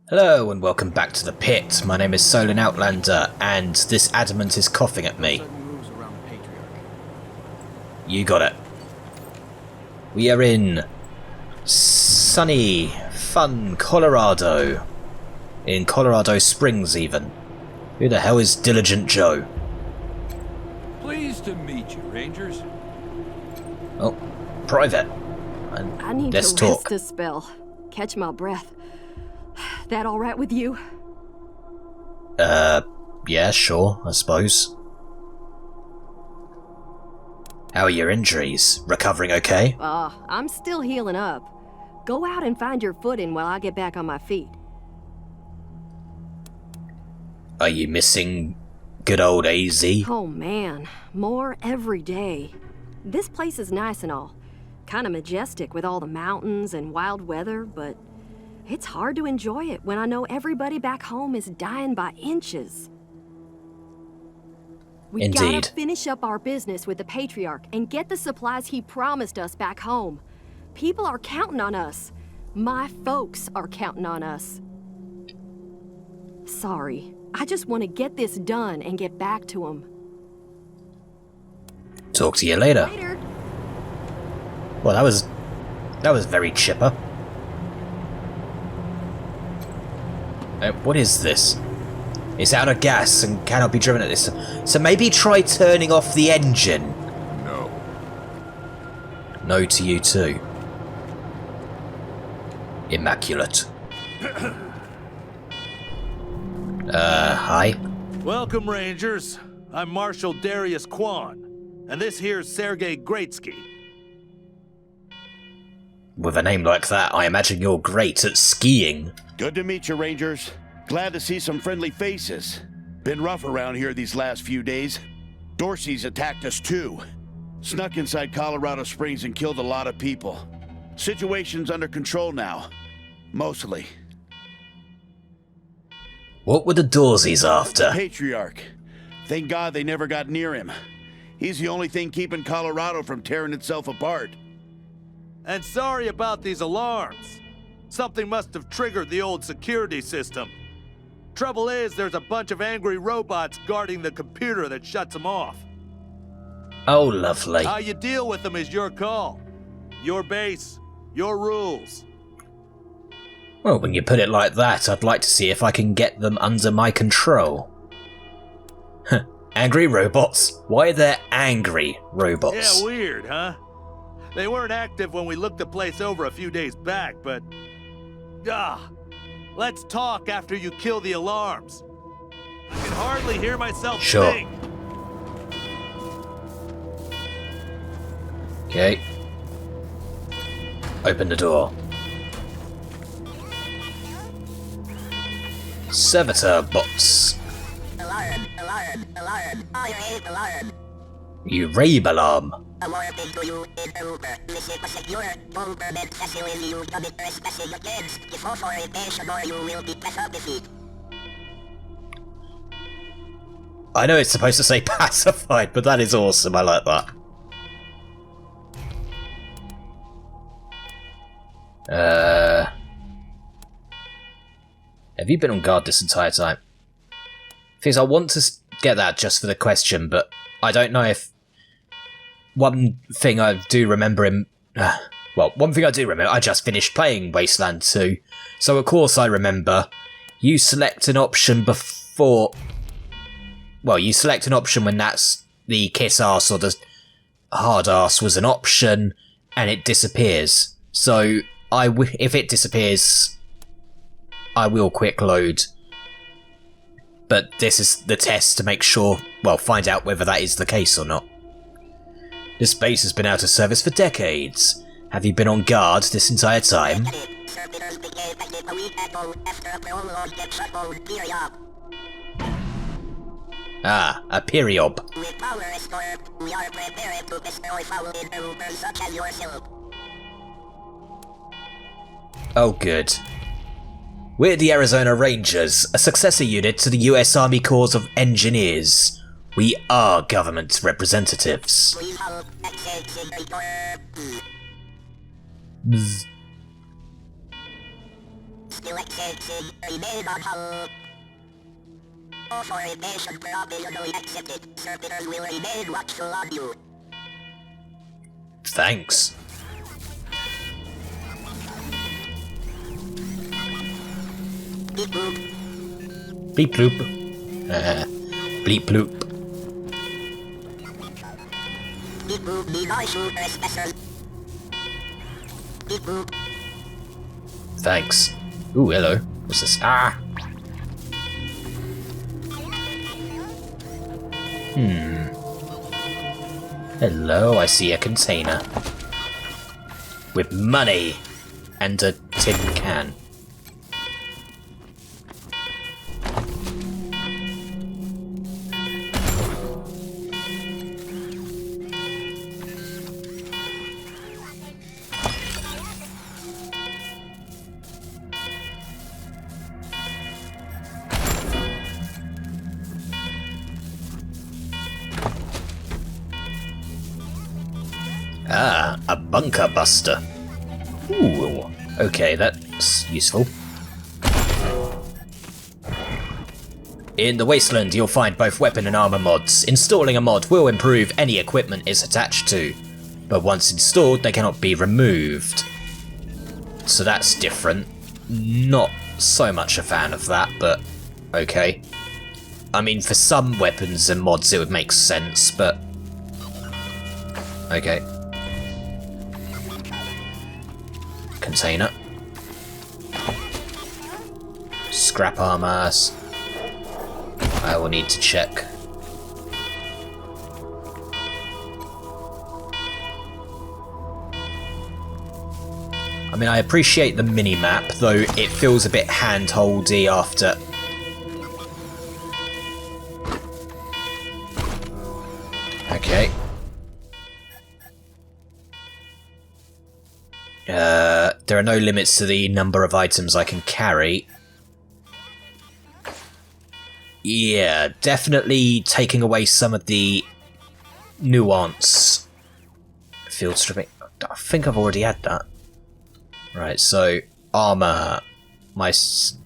Hello and welcome back to the pit. My name is Solin Outlander and this adamant is coughing at me. You got it. We are in sunny, fun Colorado. In Colorado Springs even. Who the hell is Diligent Joe? Pleased to meet you, Rangers. Oh, private. I need Let's to talk. rest a spell. Catch my breath. That all right with you? Yeah, sure, I suppose. How are your injuries? Recovering okay? I'm still healing up. Go out and find your footing while I get back on my feet. Are you missing good old AZ? Oh man, more every day. This place is nice and all. Kinda majestic with all the mountains and wild weather, but it's hard to enjoy it when I know everybody back home is dying by inches. We Indeed. gotta finish up our business with the Patriarch and get the supplies he promised us back home. People are counting on us. My folks are counting on us. Sorry, I just want to get this done and get back to them. Talk to you later. Later. Well, that was very chipper. What is this? It's out of gas and cannot be driven at this. So maybe try turning off the engine. No. No to you too. Immaculate. Hi. Welcome, Rangers. I'm Marshal Darius Kwan, and this here's Sergei Greatsky. With a name like that, I imagine you're great at skiing. Good to meet you, Rangers. Glad to see some friendly faces. Been rough around here these last few days. Dorsey's attacked us too. Snuck inside Colorado Springs and killed a lot of people. Situation's under control now. Mostly. What were the Dorseys after? Patriarch. Thank God they never got near him. He's the only thing keeping Colorado from tearing itself apart. And sorry about these alarms. Something must have triggered the old security system. Trouble is, there's a bunch of angry robots guarding the computer that shuts them off. Oh, lovely. How you deal with them is your call. Your base, your rules. Well, when you put it like that, I'd like to see if I can get them under my control. Angry robots? Why are there angry robots? Yeah, weird, huh? They weren't active when we looked the place over a few days back, but... let's talk after you kill the alarms. I can hardly hear myself Sure. think. Okay. Open the door. Servitor bots. Alarm, I hate alarm. You rave alarm. A warning to you, intruder. Visit a secure, government facility you commit trespassing against. If authorization or you will be pacified. I know it's supposed to say pacified, but that is awesome. I like that. Have you been on guard this entire time? Because I want to get that just for the question, but I don't know if... One thing I do remember I just finished playing Wasteland 2, so of course I remember you select an option before... Well, you select an option when that's the kiss ass or the hard ass was an option, and it disappears. So, if it disappears, I will quick load. But this is the test to make sure, well, find out whether that is the case or not. This base has been out of service for decades. Have you been on guard this entire time? Servitors became active a week ago after a prolonged shutdown period. Ah, a periob. With power restored, we are prepared to destroy foul intruders such as yourself. Oh good. We're the Arizona Rangers, a successor unit to the US Army Corps of Engineers. We are government representatives. Please hold access signature. Bzz. Authorization provisionally accepted. Servitors will remain watchful of you. Thanks. Beep boop. Bleep bloop. Bleep bloop. Beep boop. Device trespassers. Beep boop. Thanks. Ooh, hello. What's this? Ah! Hello, I see a container. With money! And a tin can. Ah, a bunker buster. Ooh, okay, that's useful. In the Wasteland, you'll find both weapon and armor mods. Installing a mod will improve any equipment it's attached to, but once installed, they cannot be removed. So that's different. Not so much a fan of that, but okay. I mean, for some weapons and mods it would make sense, but okay. Container. Scrap armor. I will need to check. I mean, I appreciate the mini-map, though it feels a bit hand-holdy after... Okay. There are no limits to the number of items I can carry. Yeah, definitely taking away some of the nuance. Field stripping. I think I've already had that. Right, so armor. That's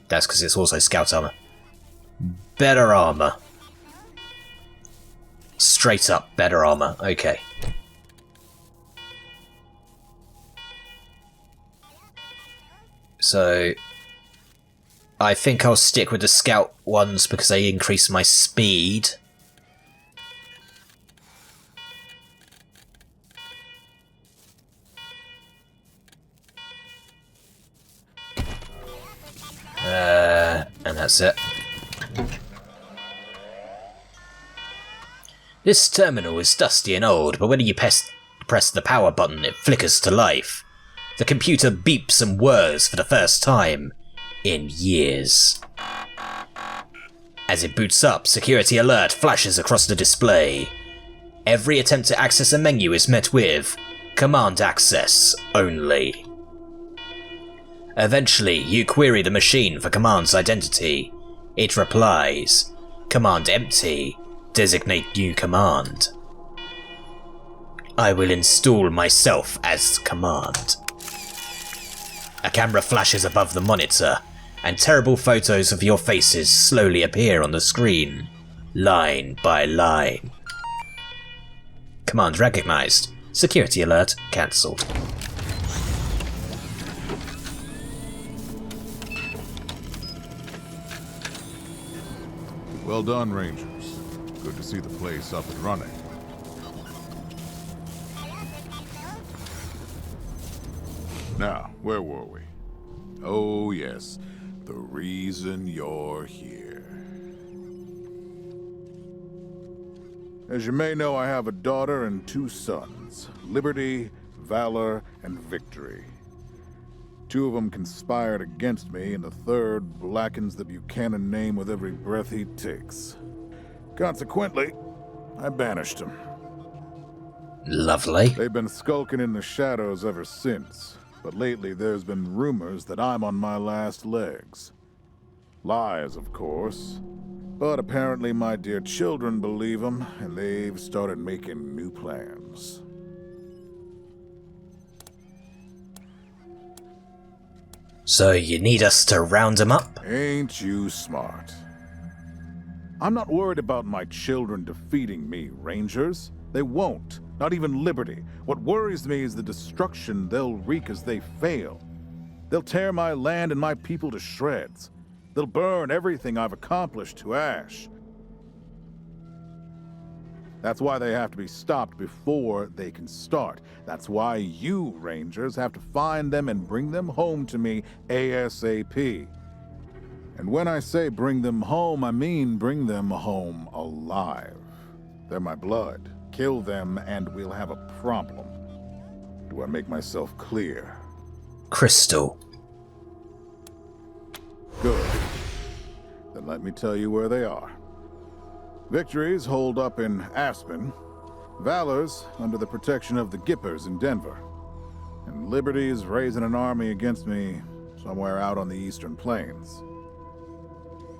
because it's also scout armor. Better armor. Straight up better armor. Okay. So I think I'll stick with the scout ones because they increase my speed. And that's it. This terminal is dusty and old, but when you press the power button, it flickers to life. The computer beeps and whirs for the first time in years. As it boots up, security alert flashes across the display. Every attempt to access a menu is met with command access only. Eventually, you query the machine for command's identity. It replies, command empty, designate new command. I will install myself as command. A camera flashes above the monitor, and terrible photos of your faces slowly appear on the screen, line by line. Command recognized. Security alert cancelled. Well done, Rangers. Good to see the place up and running. Now, where were we? Oh, yes. The reason you're here. As you may know, I have a daughter and 2 sons. Liberty, Valor, and Victory. 2 of them conspired against me, and the 3rd blackens the Buchanan name with every breath he takes. Consequently, I banished him. Lovely. They've been skulking in the shadows ever since, but lately there's been rumors that I'm on my last legs. Lies, of course, but apparently my dear children believe them, and they've started making new plans. So you need us to round them up? Ain't you smart? I'm not worried about my children defeating me, Rangers. They won't. Not even Liberty. What worries me is the destruction they'll wreak as they fail. They'll tear my land and my people to shreds. They'll burn everything I've accomplished to ash. That's why they have to be stopped before they can start. That's why you, Rangers, have to find them and bring them home to me ASAP. And when I say bring them home, I mean bring them home alive. They're my blood. Kill them and we'll have a problem. Do I make myself clear? Crystal. Good. Then let me tell you where they are. Victory's holed up in Aspen. Valor's under the protection of the Gippers in Denver. And Liberty's raising an army against me somewhere out on the Eastern Plains.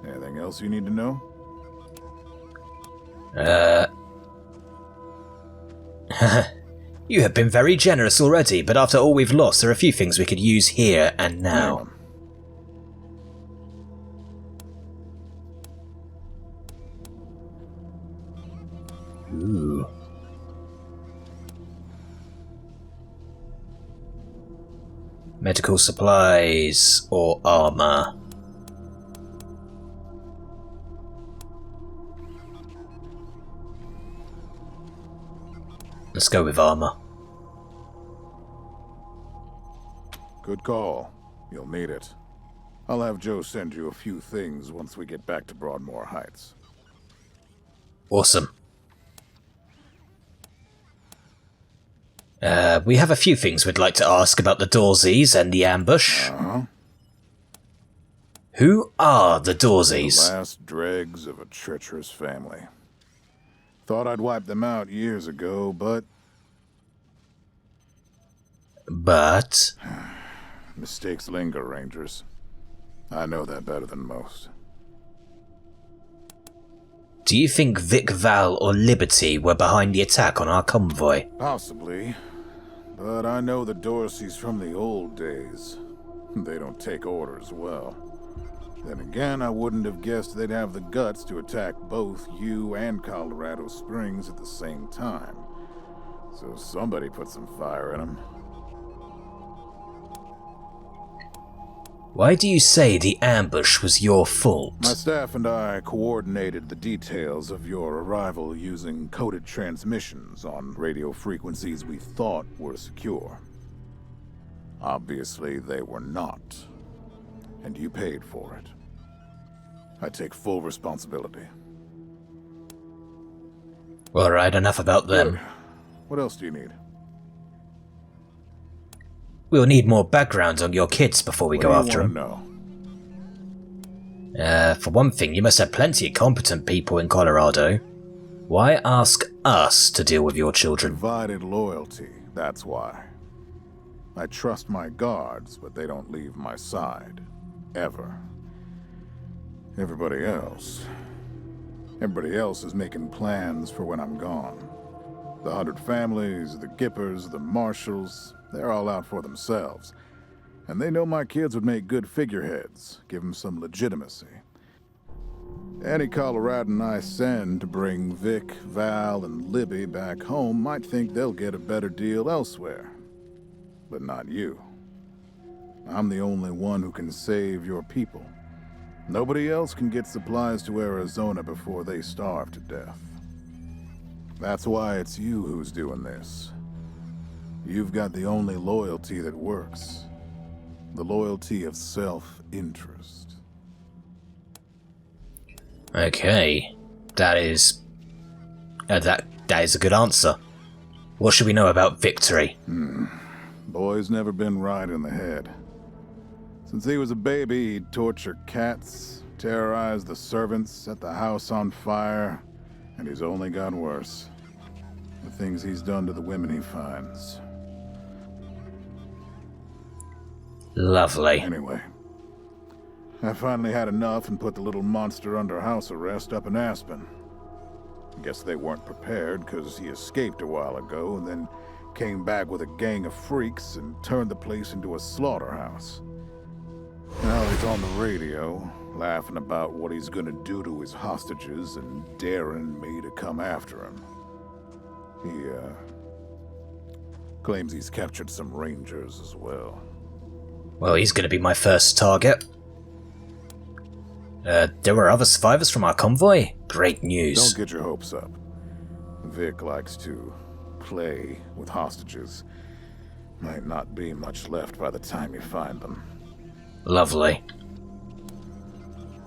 Anything else you need to know? You have been very generous already, but after all we've lost, there are a few things we could use here and now. Ooh. Medical supplies or armor. Let's go with armor. Good call. You'll need it. I'll have Joe send you a few things once we get back to Broadmoor Heights. Awesome. We have a few things we'd like to ask about the Dorsies and the ambush. Uh-huh. Who are the Dorsies? The last dregs of a treacherous family. Thought I'd wiped them out years ago, but... Mistakes linger, Rangers. I know that better than most. Do you think Vic, Val, or Liberty were behind the attack on our convoy? Possibly. But I know the Dorseys from the old days. They don't take orders well. Then again, I wouldn't have guessed they'd have the guts to attack both you and Colorado Springs at the same time. So somebody put some fire in them. Why do you say the ambush was your fault? My staff and I coordinated the details of your arrival using coded transmissions on radio frequencies we thought were secure. Obviously, they were not. And you paid for it. I take full responsibility. Alright, enough about them. Good. What else do you need? We'll need more background on your kids before we go after them. No. For one thing, you must have plenty of competent people in Colorado. Why ask us to deal with your children? Divided loyalty, that's why. I trust my guards, but they don't leave my side. Ever. Everybody else is making plans for when I'm gone. The 100 families, the Gippers, the Marshals, they're all out for themselves. And they know my kids would make good figureheads, give them some legitimacy. Any Coloradan I send to bring Vic, Val, and Libby back home might think they'll get a better deal elsewhere. But not you. I'm the only one who can save your people. Nobody else can get supplies to Arizona before they starve to death. That's why it's you who's doing this. You've got the only loyalty that works. The loyalty of self-interest. Okay. That is a good answer. What should we know about Victory? Boy's never been right in the head. Since he was a baby, he'd torture cats, terrorize the servants, set the house on fire, and he's only got worse. The things he's done to the women he finds. Lovely. Anyway, I finally had enough and put the little monster under house arrest up in Aspen. Guess they weren't prepared because he escaped a while ago and then came back with a gang of freaks and turned the place into a slaughterhouse. Now he's on the radio, laughing about what he's gonna do to his hostages and daring me to come after him. He, claims he's captured some rangers as well. Well, he's gonna be my first target. There were other survivors from our convoy? Great news. Don't get your hopes up. Vic likes to play with hostages. Might not be much left by the time you find them. Lovely.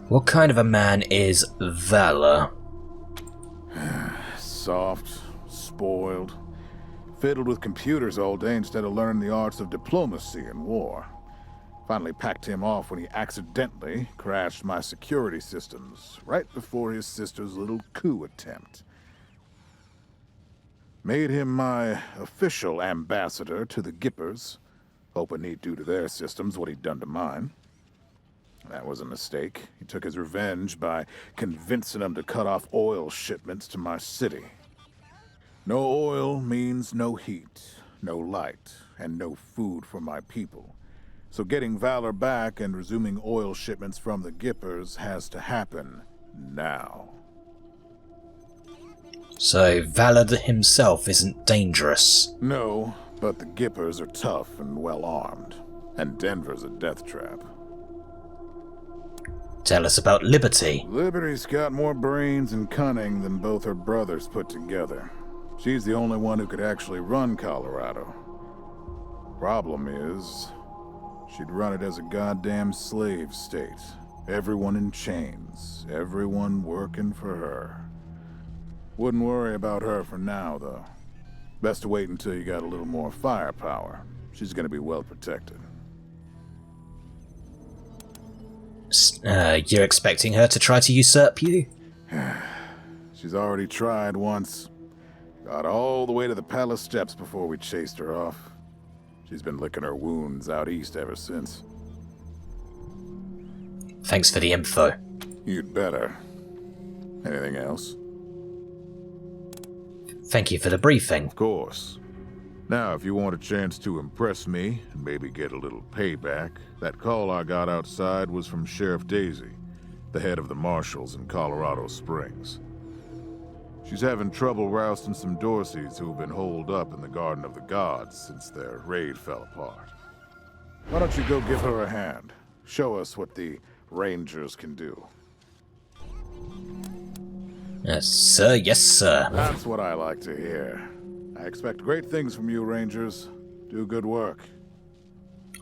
What kind of a man is Valor? Soft, spoiled, fiddled with computers all day instead of learning the arts of diplomacy and war. Finally packed him off when he accidentally crashed my security systems right before his sister's little coup attempt. Made him my official ambassador to the Gippers, hoping he'd do to their systems what he'd done to mine. That was a mistake. He took his revenge by convincing them to cut off oil shipments to my city. No oil means no heat, no light, and no food for my people. So getting Valor back and resuming oil shipments from the Gippers has to happen now. So Valor himself isn't dangerous? No, but the Gippers are tough and well-armed. And Denver's a death trap. Tell us about Liberty. Liberty's got more brains and cunning than both her brothers put together. She's the only one who could actually run Colorado. Problem is, she'd run it as a goddamn slave state. Everyone in chains, everyone working for her. Wouldn't worry about her for now, though. Best to wait until you got a little more firepower. She's gonna be well protected. You're expecting her to try to usurp you? She's already tried once. Got all the way to the palace steps before we chased her off. She's been licking her wounds out east ever since. Thanks for the info. You'd better. Anything else? Thank you for the briefing. Of course. Now, if you want a chance to impress me and maybe get a little payback, that call I got outside was from Sheriff Daisy, the head of the marshals in Colorado Springs. She's having trouble rousting some Dorseys who've been holed up in the Garden of the Gods since their raid fell apart. Why don't you go give her a hand? Show us what the Rangers can do. Yes, sir. Yes, sir. That's what I like to hear. I expect great things from you, Rangers. Do good work.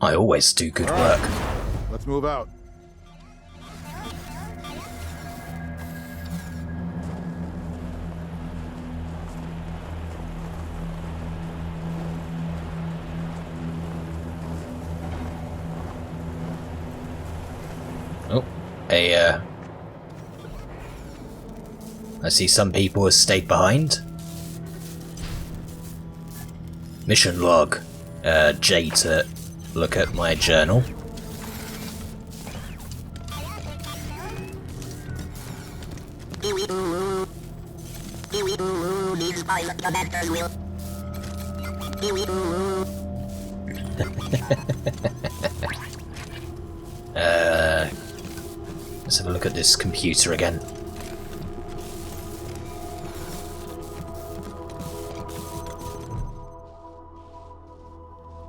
I always do good work. Let's move out. Oh, I see some people have stayed behind. Mission log. J to look at my journal. These pilot commanders will. Let's have a look at this computer again.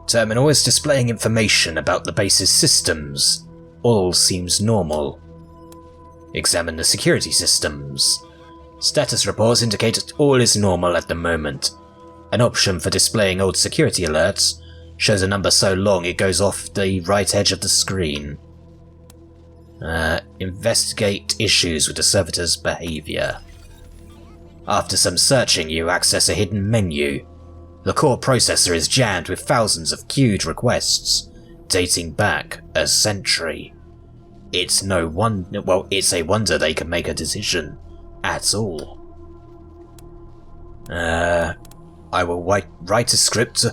Terminal is displaying information about the base's systems. All seems normal. Examine the security systems. Status reports indicate that all is normal at the moment. An option for displaying old security alerts shows a number so long it goes off the right edge of the screen. Investigate issues with the servitor's behavior. After some searching, you access a hidden menu. The core processor is jammed with thousands of queued requests, dating back a century. It's a wonder they can make a decision at all. I will write a script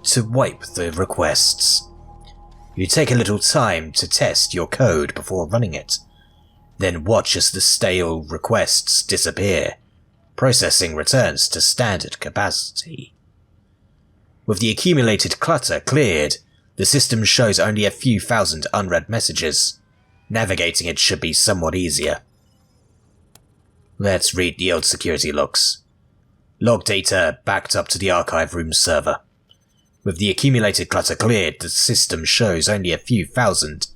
to wipe the requests. You take a little time to test your code before running it, then watch as the stale requests disappear. Processing returns to standard capacity. With the accumulated clutter cleared, The system shows only a few thousand unread messages. Navigating it should be somewhat easier. Let's read the old security logs. Log data backed up to the archive room server. With the accumulated clutter cleared, the system shows only a few thousand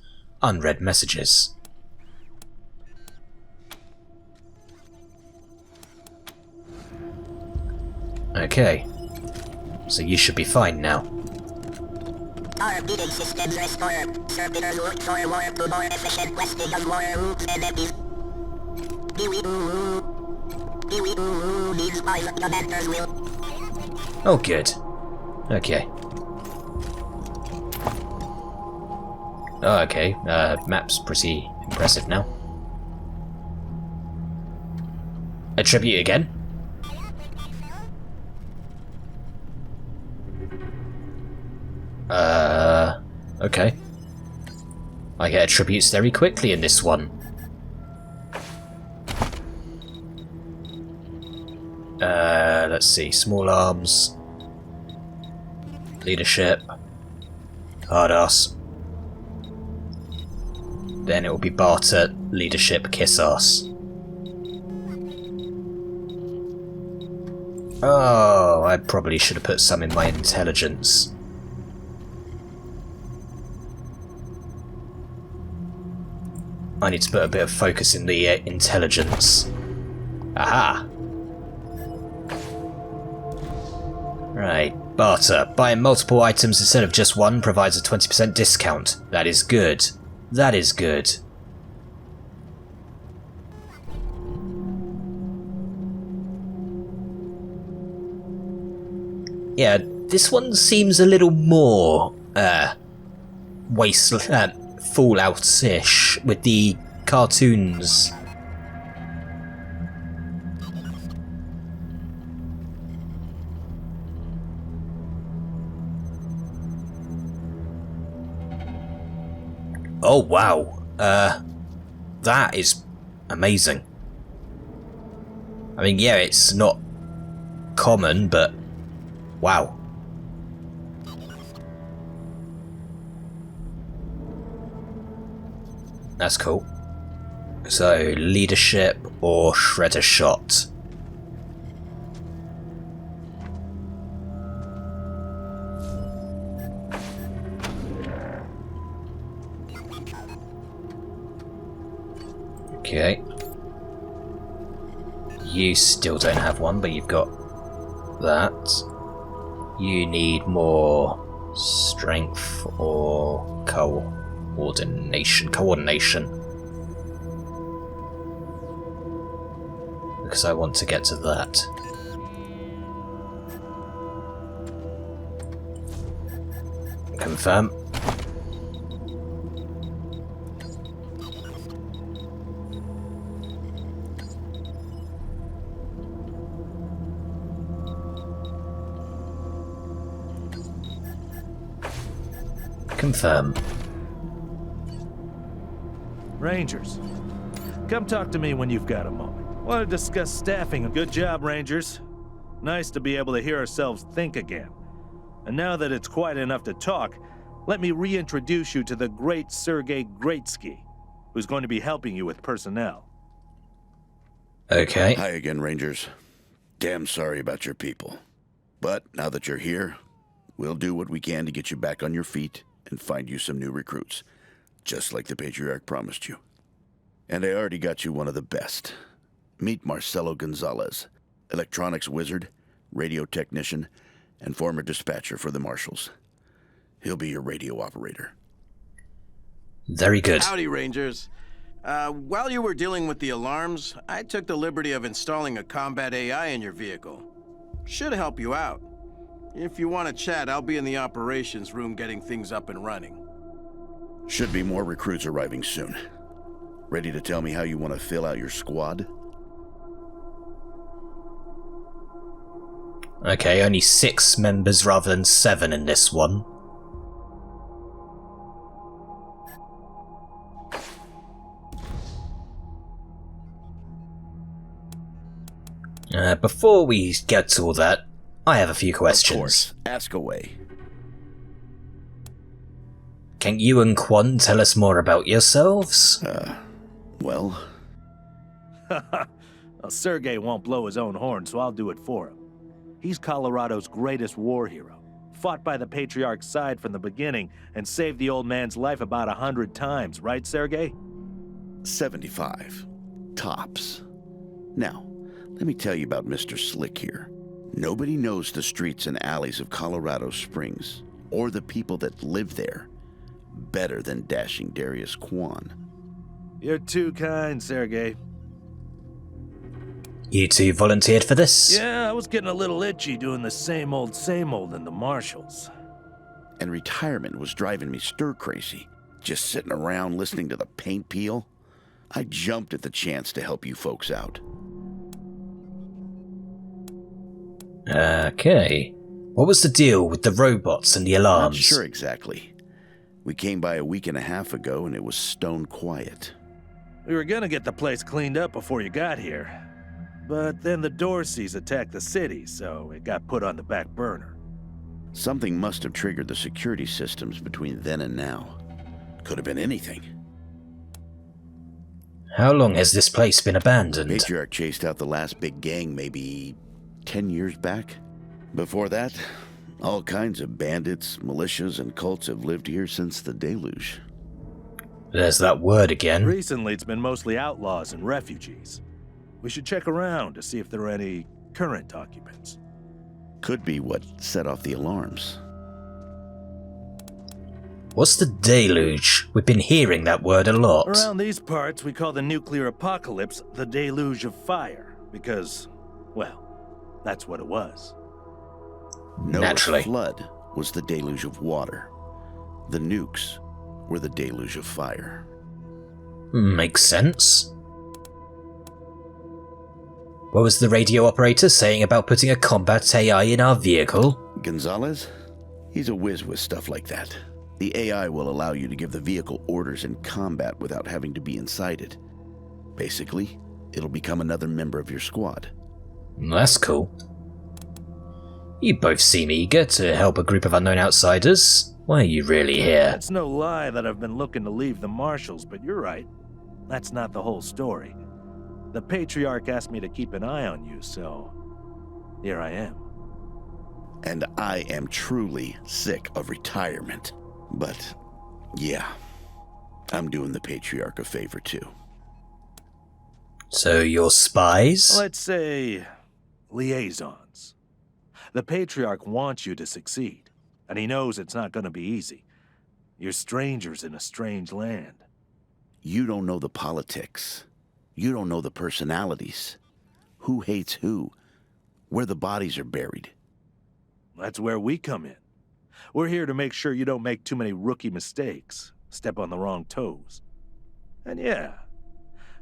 unread messages. Okay, so you should be fine now. Our bidding systems restore. Servitors look for more to more efficient questing of more routes and enemies. These pilot commanders will... Oh, good. Okay. Oh, okay. Map's pretty impressive now. Attribute again? Okay. I get attributes very quickly in this one. Let's see. Small arms. Leadership. Hard ass. Then it will be barter, leadership, kiss ass. Oh, I probably should have put some in my intelligence. I need to put a bit of focus in the intelligence. Aha! Right, barter. Buying multiple items instead of just one provides a 20% discount. That is good. That is good. Yeah, this one seems a little more, Wasteland, Fallout-ish with the cartoons. Oh wow, that is amazing. I mean, yeah, it's not common, but wow. That's cool. So, leadership or shredder shot? Okay. You still don't have one, but you've got that. You need more strength or coordination. Because I want to get to that. Confirm. Confirm. Rangers, come talk to me when you've got a moment. Want to discuss staffing. Good job, Rangers. Nice to be able to hear ourselves think again. And now that it's quiet enough to talk, let me reintroduce you to the great Sergei Greatsky, who's going to be helping you with personnel. Okay. Hi again, Rangers. Damn sorry about your people. But now that you're here, we'll do what we can to get you back on your feet and find you some new recruits, just like the Patriarch promised you. And I already got you one of the best. Meet Marcelo Gonzalez, electronics wizard, radio technician, and former dispatcher for the Marshals. He'll be your radio operator. Very good. Howdy, Rangers. While you were dealing with the alarms, I took the liberty of installing a combat AI in your vehicle. Should help you out. If you want to chat, I'll be in the operations room getting things up and running. Should be more recruits arriving soon. Ready to tell me how you want to fill out your squad? Okay, only 6 members rather than 7 in this one. Before we get to all that, I have a few questions. Of course. Ask away. Can you and Quan tell us more about yourselves? Well, Well, Sergei won't blow his own horn, so I'll do it for him. He's Colorado's greatest war hero. Fought by the Patriarch's side from the beginning and saved the old man's life about 100 times, right, Sergei? 75. Tops. Now, let me tell you about Mr. Slick here. Nobody knows the streets and alleys of Colorado Springs, or the people that live there, better than dashing Darius Quan. You're too kind, Sergei. You two volunteered for this? Yeah, I was getting a little itchy doing the same old in the marshals. And retirement was driving me stir-crazy. Just sitting around listening to the paint peel. I jumped at the chance to help you folks out. Okay. What was the deal with the robots and the alarms? Not sure exactly. We came by a week and a half ago and it was stone quiet. We were gonna get the place cleaned up before you got here. But then the Dorseys attacked the city, so it got put on the back burner. Something must have triggered the security systems between then and now. Could have been anything. How long has this place been abandoned? Patriarch chased out the last big gang maybe 10 years back. Before that, all kinds of bandits, militias, and cults have lived here since the deluge. There's that word again. Recently, it's been mostly outlaws and refugees. We should check around to see if there are any current occupants. Could be what set off the alarms. What's the deluge? We've been hearing that word a lot. Around these parts, we call the nuclear apocalypse the deluge of fire, because, well, that's what it was. Noah's Naturally. flood was the deluge of water. The nukes were the deluge of fire. Makes sense. What was the radio operator saying about putting a combat AI in our vehicle? Gonzalez? He's a whiz with stuff like that. The AI will allow you to give the vehicle orders in combat without having to be inside it. Basically, it'll become another member of your squad. That's cool. You both seem eager to help a group of unknown outsiders. Why are you really here? It's no lie that I've been looking to leave the marshals, but you're right. That's not the whole story. The Patriarch asked me to keep an eye on you, so here I am. And I am truly sick of retirement. But, yeah, I'm doing the Patriarch a favor too. So you're spies? Let's say liaisons. The Patriarch wants you to succeed, and he knows it's not going to be easy. You're strangers in a strange land. You don't know the politics. You don't know the personalities. Who hates who? Where the bodies are buried. That's where we come in. We're here to make sure you don't make too many rookie mistakes, step on the wrong toes. And yeah,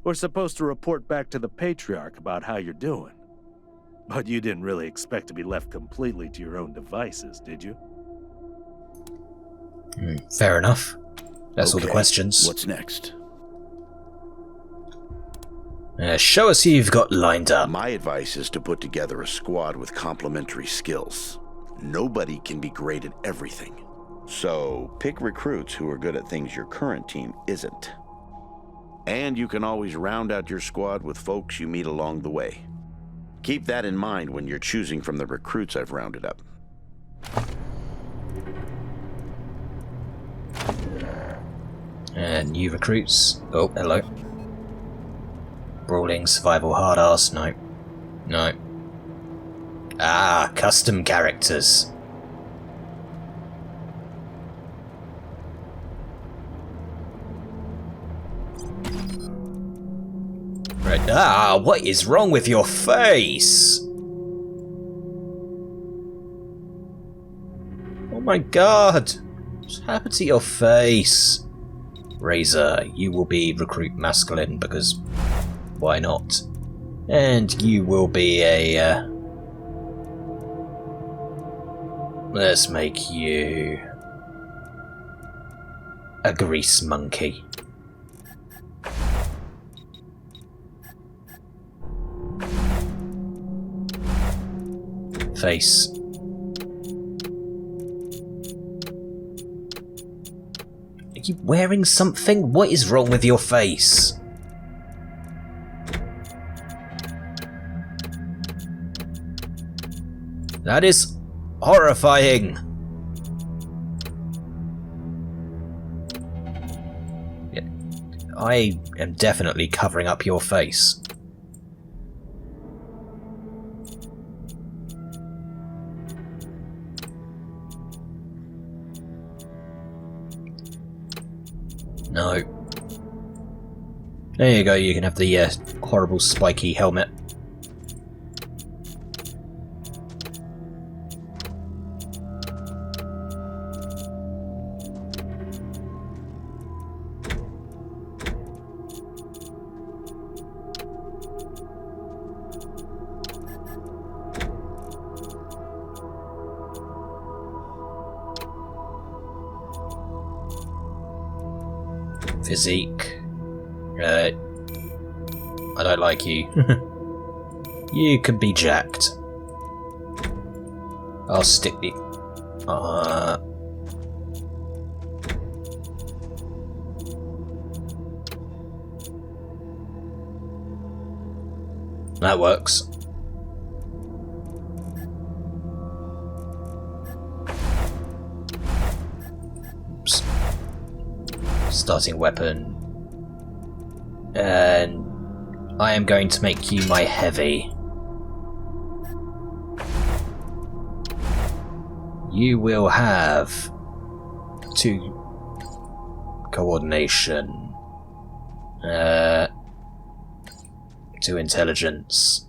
we're supposed to report back to the Patriarch about how you're doing. But you didn't really expect to be left completely to your own devices, did you? Fair enough. That's all the Okay, questions. What's next? Show us who you've got lined up. My advice is to put together a squad with complementary skills. Nobody can be great at everything. So pick recruits who are good at things your current team isn't. And you can always round out your squad with folks you meet along the way. Keep that in mind when you're choosing from the recruits I've rounded up. And new recruits. Oh, hello. Brawling, survival, hard ass. No. No. Ah, custom characters. Right. Ah, what is wrong with your face? Oh my god. What's happened to your face? Razor, you will be recruit masculine because why not? And you will be a let's make you a grease monkey. Face. you wearing something? What is wrong with your face? That is horrifying. Yeah, I am definitely covering up your face. No. There you go, you can have the horrible spiky helmet. Physique. I don't like you. You can be jacked. I'll stick the... That works. Oops. Starting weapon. And I am going to make you my heavy. You will have 2 coordination, 2 intelligence.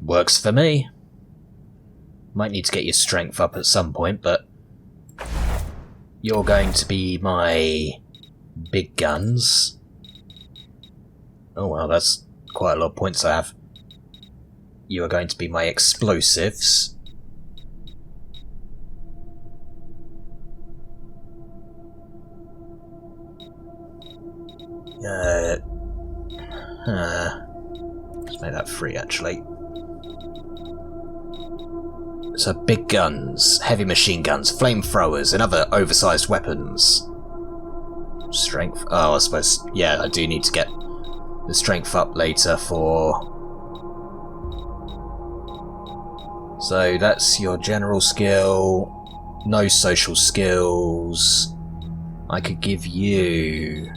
Works for me. Might need to get your strength up at some point, but you're going to be my big guns. Oh well, that's quite a lot of points I have. You are going to be my explosives. Let's make that 3 actually. So big guns, heavy machine guns, flamethrowers, and other oversized weapons. Strength? Oh, I suppose, yeah, I do need to get the strength up later for... So that's your general skill, no social skills. I could give you...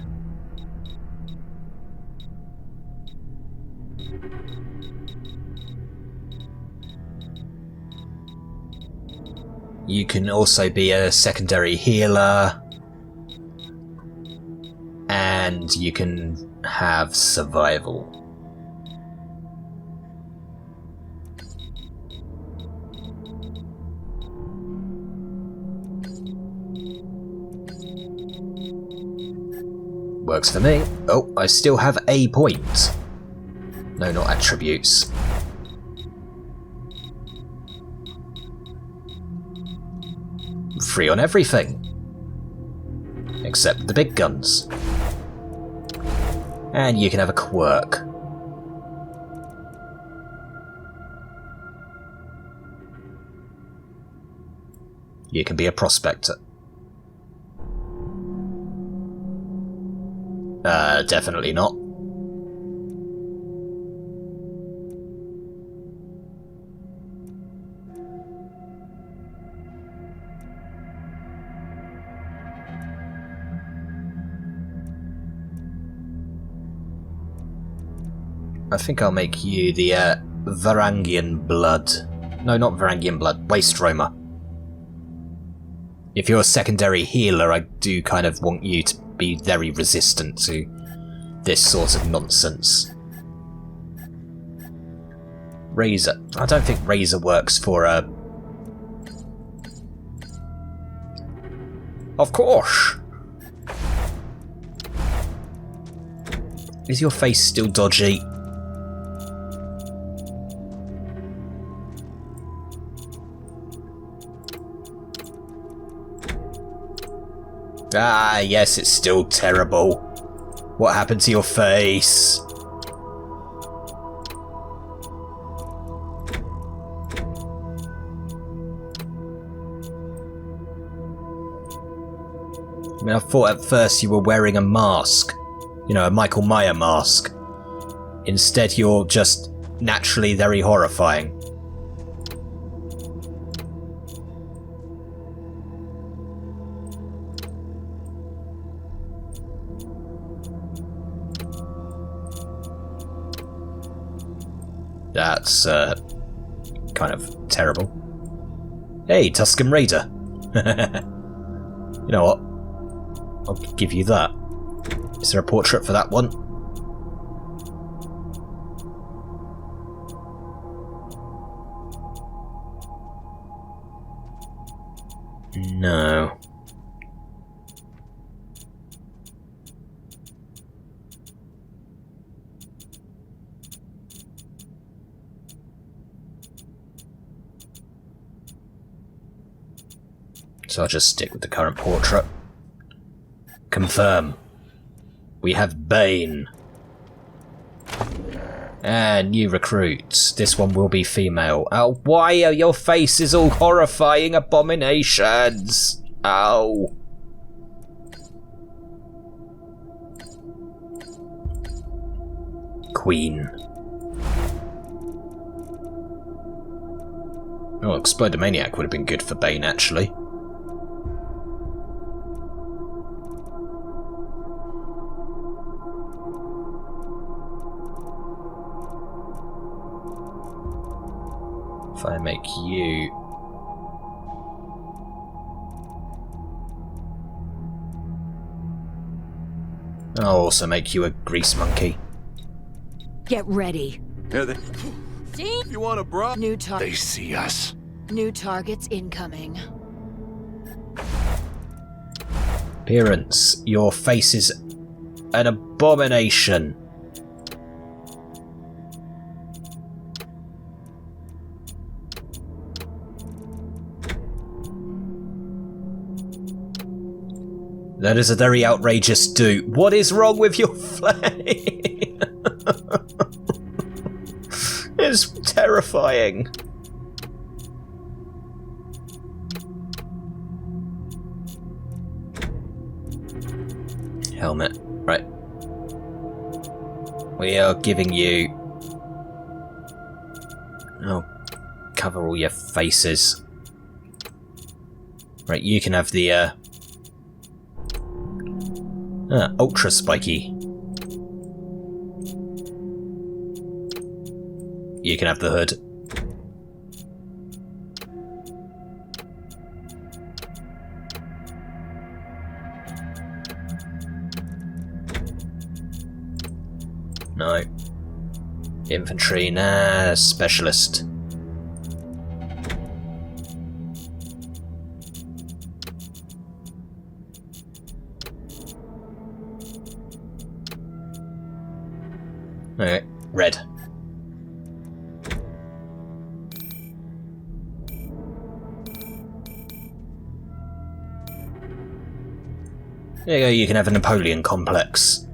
You can also be a secondary healer, and you can have survival. Works for me. Oh, I still have a point. No, not attributes. Free on everything. Except the big guns. And you can have a quirk. You can be a prospector. Definitely not. I think I'll make you the Varangian blood. No, not Varangian blood, waste roamer. If you're a secondary healer, I do kind of want you to be very resistant to this sort of nonsense. Razor. I don't think Razor works for a... Of course! Is your face still dodgy? Ah, yes, it's still terrible. What happened to your face? I mean, I thought at first you were wearing a mask. You know, a Michael Myers mask. Instead, you're just naturally very horrifying. That's, kind of terrible. Hey, Tuscan Raider. You know what? I'll give you that. Is there a portrait for that one? No. So I'll just stick with the current portrait. Confirm. We have Bane. And new recruits. This one will be female. Oh, why are your faces all horrifying abominations? Oh. Queen. Oh, Explode the Maniac would have been good for Bane, actually. If I make you... I'll also make you a grease monkey. Get ready. Yeah, you want a bra? New target. They see us. New targets incoming. Appearance. Your face is an abomination. That is a very outrageous do. What is wrong with your flame? It's terrifying. Helmet. Right. We are giving you... Oh, cover all your faces. Right, you can have the, ultra spiky. You can have the hood. No. Infantry, nah, specialist. Okay, red. There you go, you can have a Napoleon complex.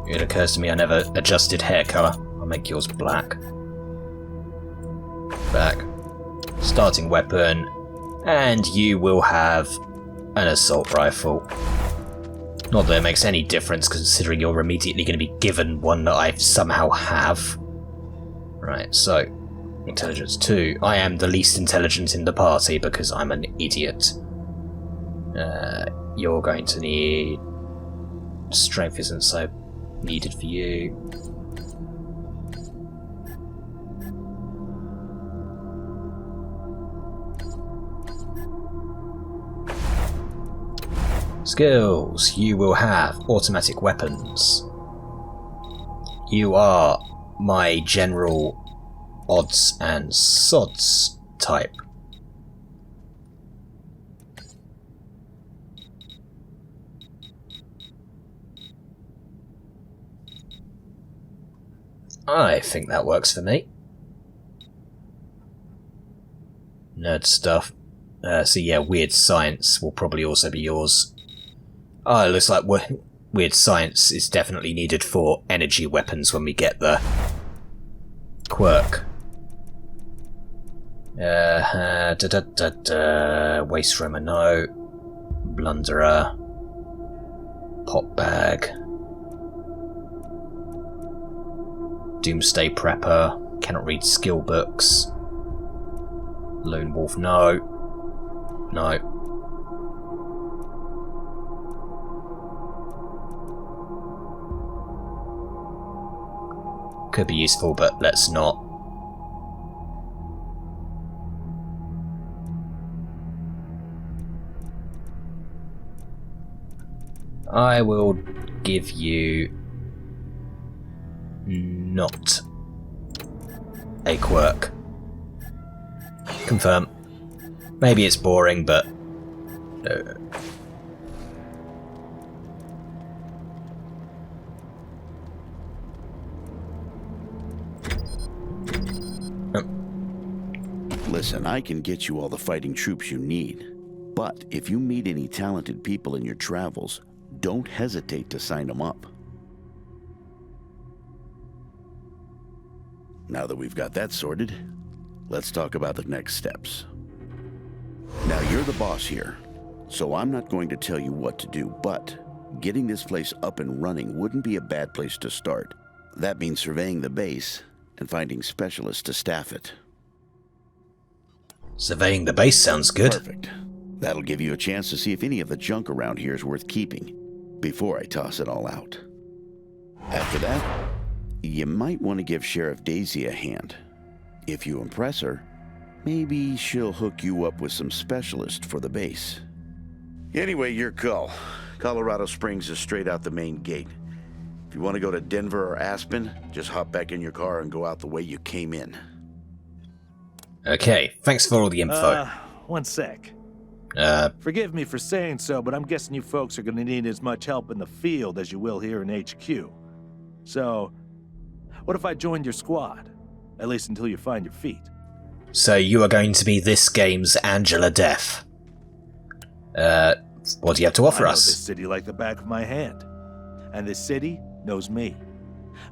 It occurs to me I never adjusted hair colour. I'll make yours black. Back. Starting weapon. And you will have an assault rifle. Not that it makes any difference considering you're immediately going to be given one that I somehow have. Right, so intelligence 2. I am the least intelligent in the party because I'm an idiot. You're going to need... Strength isn't so needed for you. Skills. You will have automatic weapons. You are my general odds and sods type. I think that works for me. Nerd stuff. So yeah, weird science will probably also be yours. Oh, it looks like weird science is definitely needed for energy weapons when we get the quirk. Waste rumor, no. Blunderer. Pop bag. Doomsday prepper. Cannot read skill books. Lone wolf, no. No. Could be useful, but let's not. I will give you not a quirk. Confirm. Maybe it's boring, but Listen, I can get you all the fighting troops you need. But if you meet any talented people in your travels, don't hesitate to sign them up. Now that we've got that sorted, let's talk about the next steps. Now, you're the boss here, so I'm not going to tell you what to do, but getting this place up and running wouldn't be a bad place to start. That means surveying the base and finding specialists to staff it. surveying the base sounds good. Perfect. That'll give you a chance to see if any of the junk around here is worth keeping, before I toss it all out. After that, you might want to give Sheriff Daisy a hand. If you impress her, maybe she'll hook you up with some specialists for the base. Anyway, your call. Colorado Springs is straight out the main gate. If you want to go to Denver or Aspen, just hop back in your car and go out the way you came in. Okay, thanks for all the info. One sec. Forgive me for saying so, but I'm guessing you folks are going to need as much help in the field as you will here in HQ. So, what if I joined your squad? At least until you find your feet. So you are going to be this game's Angela Death. What do you have to offer I know us? this city like the back of my hand. And this city knows me.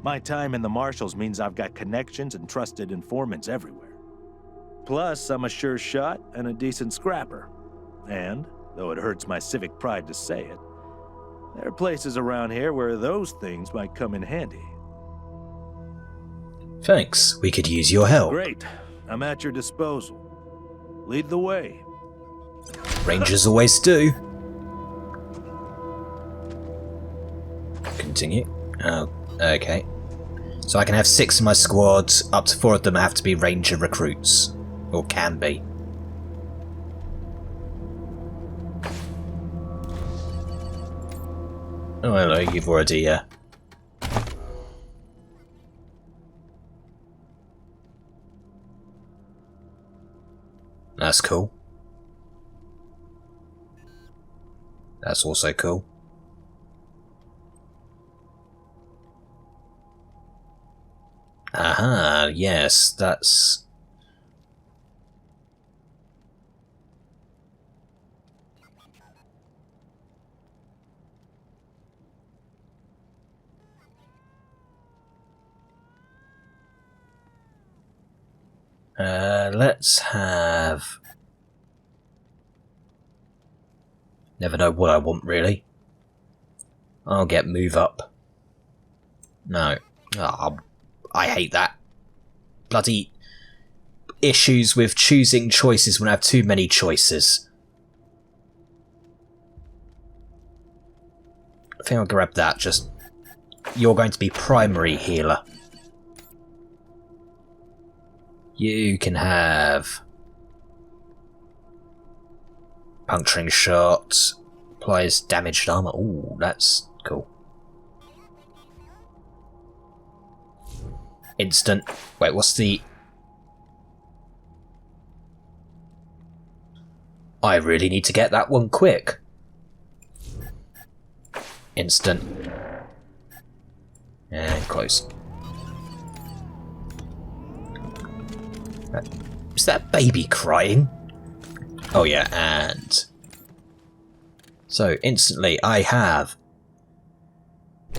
My time in the Marshals means I've got connections and trusted informants everywhere. Plus, I'm a sure shot and a decent scrapper. And, though it hurts my civic pride to say it, there are places around here where those things might come in handy. Thanks, we could use your help. Great. I'm at your disposal. Lead the way. Rangers always do. Continue. Oh, okay. So I can have 6 in my squad, up to 4 of them have to be Ranger recruits. Or can be. Oh, hello, you've already, That's cool. That's also cool. Aha, yes, that's... let's have... Never know what I want, really. I'll get move up. No. Oh, I hate that. Bloody issues with choosing choices when I have too many choices. I think I'll grab that, just... You're going to be primary healer. You can have... Puncturing shot. Applies damaged armor. Ooh, that's cool. Instant. Wait, what's the... I really need to get that one quick. Instant. And close. Is that baby crying? Oh yeah, and... So, instantly, I have...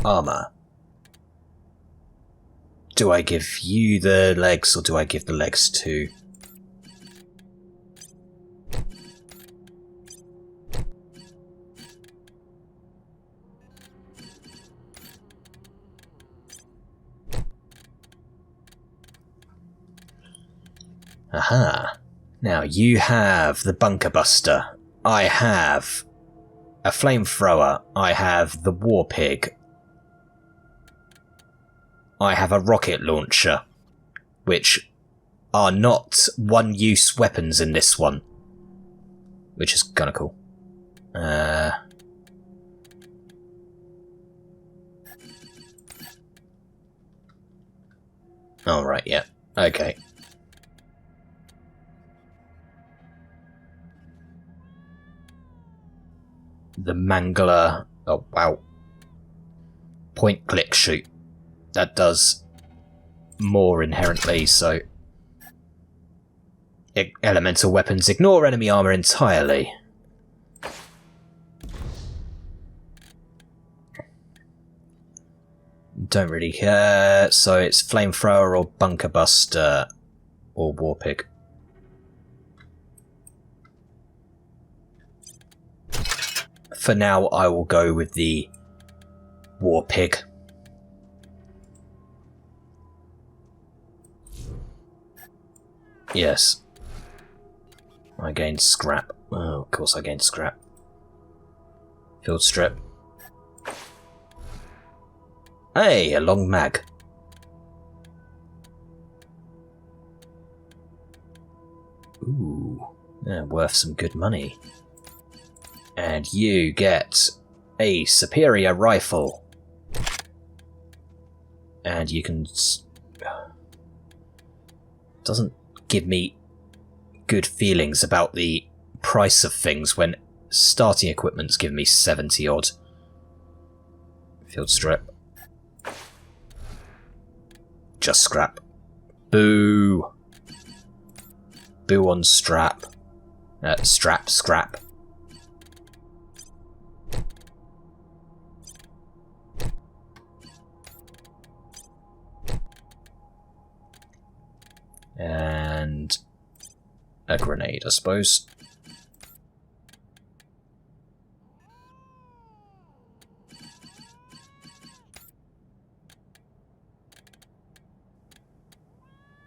armor. Do I give you the legs, or do I give the legs to... Aha. Now, you have the bunker buster. I have a flamethrower. I have the war pig. I have a rocket launcher, which are not one-use weapons in this one, which is kind of cool. Oh, right, yeah. Okay. The Mangler... Oh, wow. Point, click, shoot. That does more inherently, so... Elemental weapons ignore enemy armor entirely. Don't really care, so it's flamethrower or bunker buster or war pig. For now, I will go with the war pig. Yes. I gained scrap. Oh, of course I gained scrap. Field strip. Hey, a long mag. Ooh, yeah, worth some good money. And you get a superior rifle. And you can... Doesn't give me good feelings about the price of things when starting equipment's giving me 70 odd. Field strip. Just scrap. Boo. Boo on strap. Scrap. And a grenade, I suppose.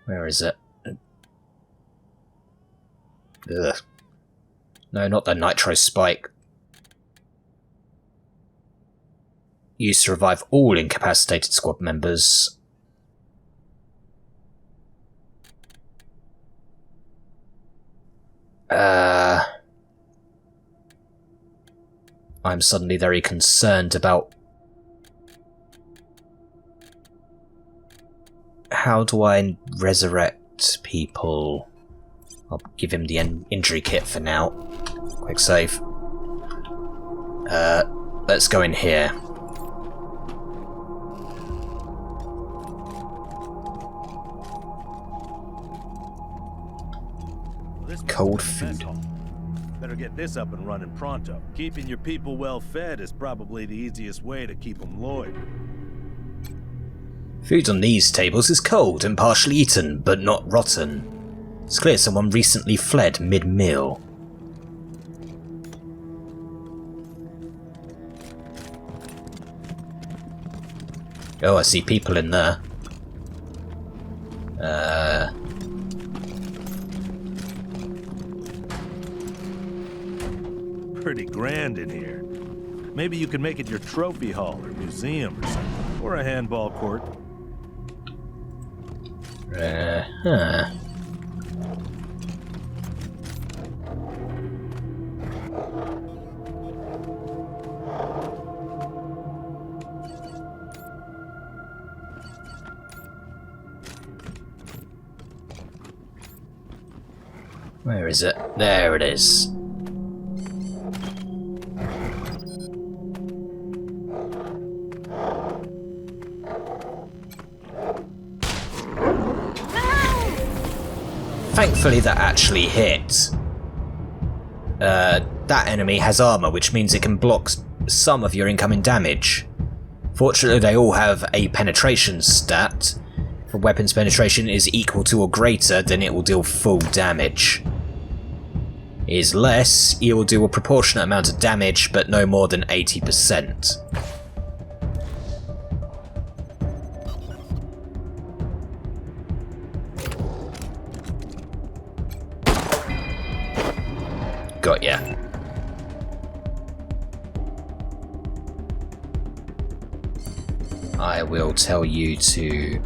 Where is it? Ugh. No, not the nitro spike. Used to revive all incapacitated squad members. I'm suddenly very concerned about how do I resurrect people. I'll give him the injury kit for now. Quick save. Let's go in here. Cold food. Better get this up and running pronto. Keeping your people well fed is probably the easiest way to keep them loyal. Food on these tables is cold and partially eaten, but not rotten. It's clear someone recently fled mid-meal. Oh, I see people in there. Pretty grand in here. Maybe you can make it your trophy hall or museum or something. Or a handball court. Where is it? There it is. Thankfully that actually hit. That enemy has armor, which means it can block some of your incoming damage. Fortunately, they all have a penetration stat. If a weapon's penetration is equal to or greater, then it will deal full damage. Is less, it will do a proportionate amount of damage, but no more than 80%. Got ya. I will tell you to...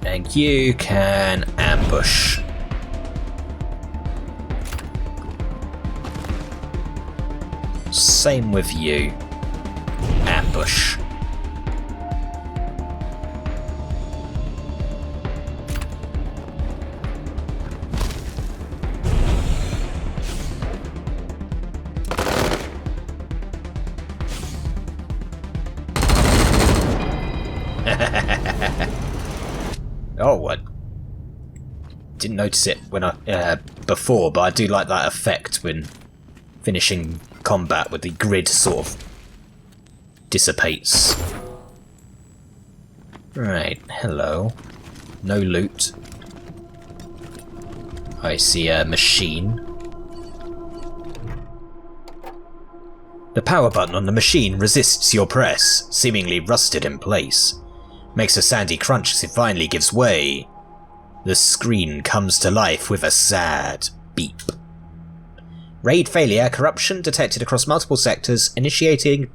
And you can ambush. Same with you. Ambush. Oh, what? Didn't notice it when I before, but I do like that effect when finishing combat, with the grid sort of dissipates. Right, hello. No loot. I see a machine. The power button on the machine resists your press, seemingly rusted in place. Makes a sandy crunch as it finally gives way. The screen comes to life with a sad beep. Raid failure, corruption detected across multiple sectors, initiating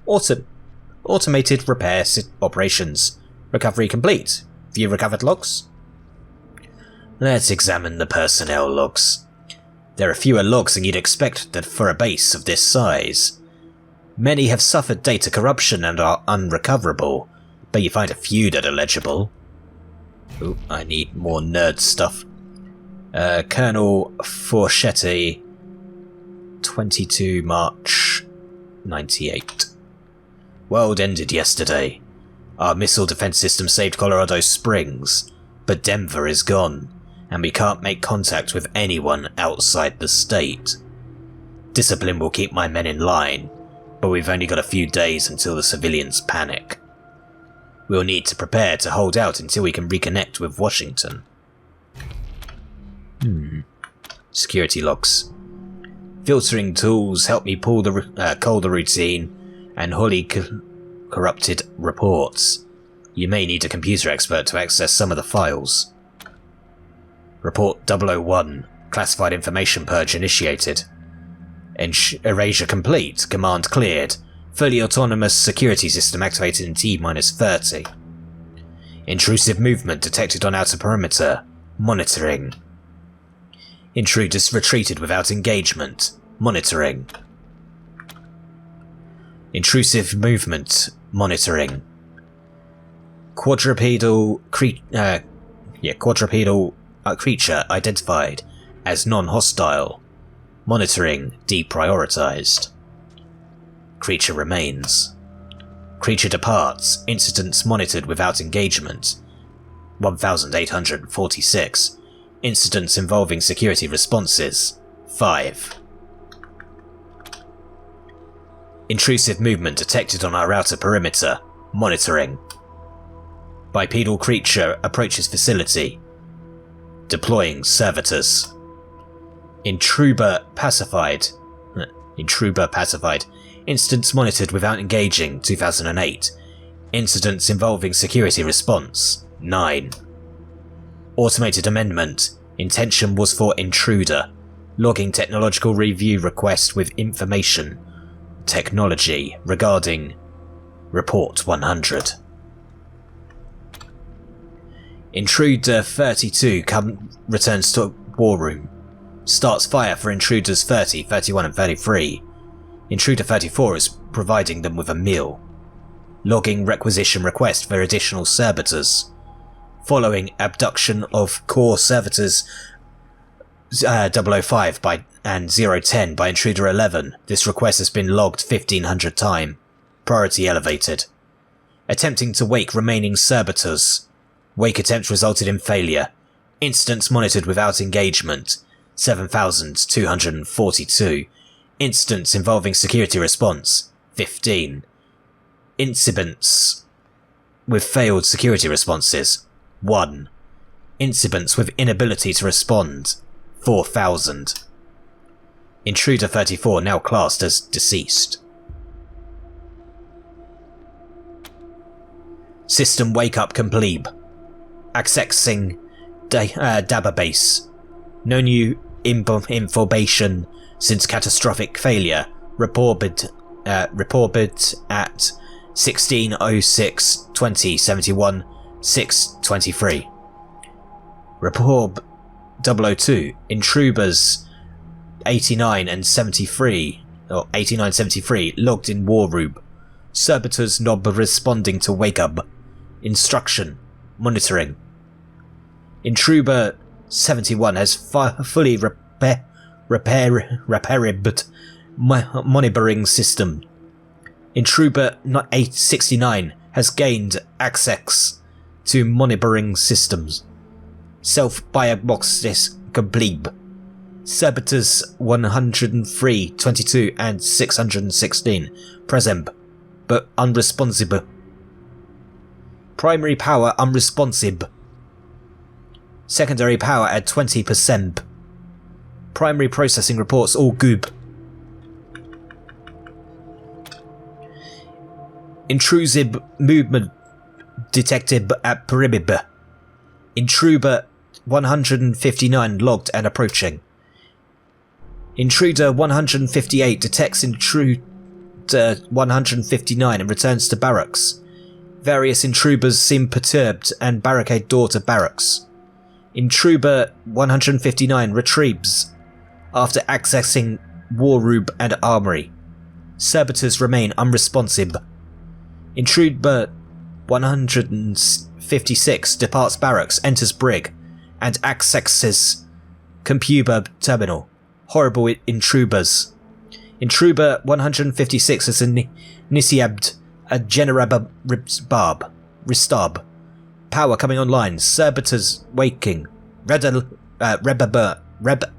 automated repair operations. Recovery complete. View recovered logs? Let's examine the personnel logs. There are fewer logs than you'd expect for a base of this size. Many have suffered data corruption and are unrecoverable, but you find a few that are legible. Ooh, I need more nerd stuff. Colonel Forchetti, 22 March 98. World ended yesterday. Our missile defense system saved Colorado Springs, but Denver is gone, and we can't make contact with anyone outside the state. Discipline will keep my men in line, but we've only got a few days until the civilians panic. We'll need to prepare to hold out until we can reconnect with Washington. Security logs. Filtering tools help me pull the colder routine and wholly corrupted reports. You may need a computer expert to access some of the files. Report 001. Classified information purge initiated. Erasure complete. Command cleared. Fully autonomous security system activated in T-30. Intrusive movement detected on outer perimeter. Monitoring. Intruders retreated without engagement. Monitoring. Intrusive movement. Monitoring. Quadrupedal creature identified as non-hostile. Monitoring deprioritized. Creature remains. Creature departs. Incidents monitored without engagement. 1846. Incidents involving security responses. 5. Intrusive movement detected on our outer perimeter. Monitoring. Bipedal creature approaches facility. Deploying servitors. Intruber pacified. Incidents monitored without engaging. 2008. Incidents involving security response. 9. Automated amendment. Intention was for intruder. Logging technological review request with information. Technology regarding Report 100. Intruder 32 returns to war room. Starts fire for intruders 30, 31 and 33. Intruder 34 is providing them with a meal. Logging requisition request for additional servitors. Following abduction of core servitors 005 and 010 by Intruder 11. This request has been logged 1500 times. Priority elevated. Attempting to wake remaining servitors. Wake attempt resulted in failure. Incidents monitored without engagement. 7,242. Incidents involving security response. 15. Incidents with failed security responses. 1. Incidents with inability to respond. 4,000. Intruder 34 now classed as deceased. System wake up complete. Accessing database. No new information since catastrophic failure. Reported at 16:06:2071 6:23. Report 002. Intruders 89 and 73 or 8973 logged in war room. Servitors not responding to wake up. Instruction monitoring. Intruder 71 has fully repaired monitoring system. Intruder 869 has gained access to monitoring systems. Self-diagnosis complete. Servitors 103, 22 and 616 present but unresponsive. Primary power unresponsive. Secondary power at 20%. Primary processing reports all good. Intrusive movement detected at perimeter. Intruder 159 logged and approaching. Intruder 158 detects Intruder 159 and returns to barracks. Various intruders seem perturbed and barricade door to barracks. Intruder 159 retrieves after accessing war room and armory. Servitors remain unresponsive. Intruder 156 departs barracks, enters brig, and accesses computer terminal. Horrible intruders. Intruder 156 has initiated a generab ristab. Power coming online. Servitors waking. Red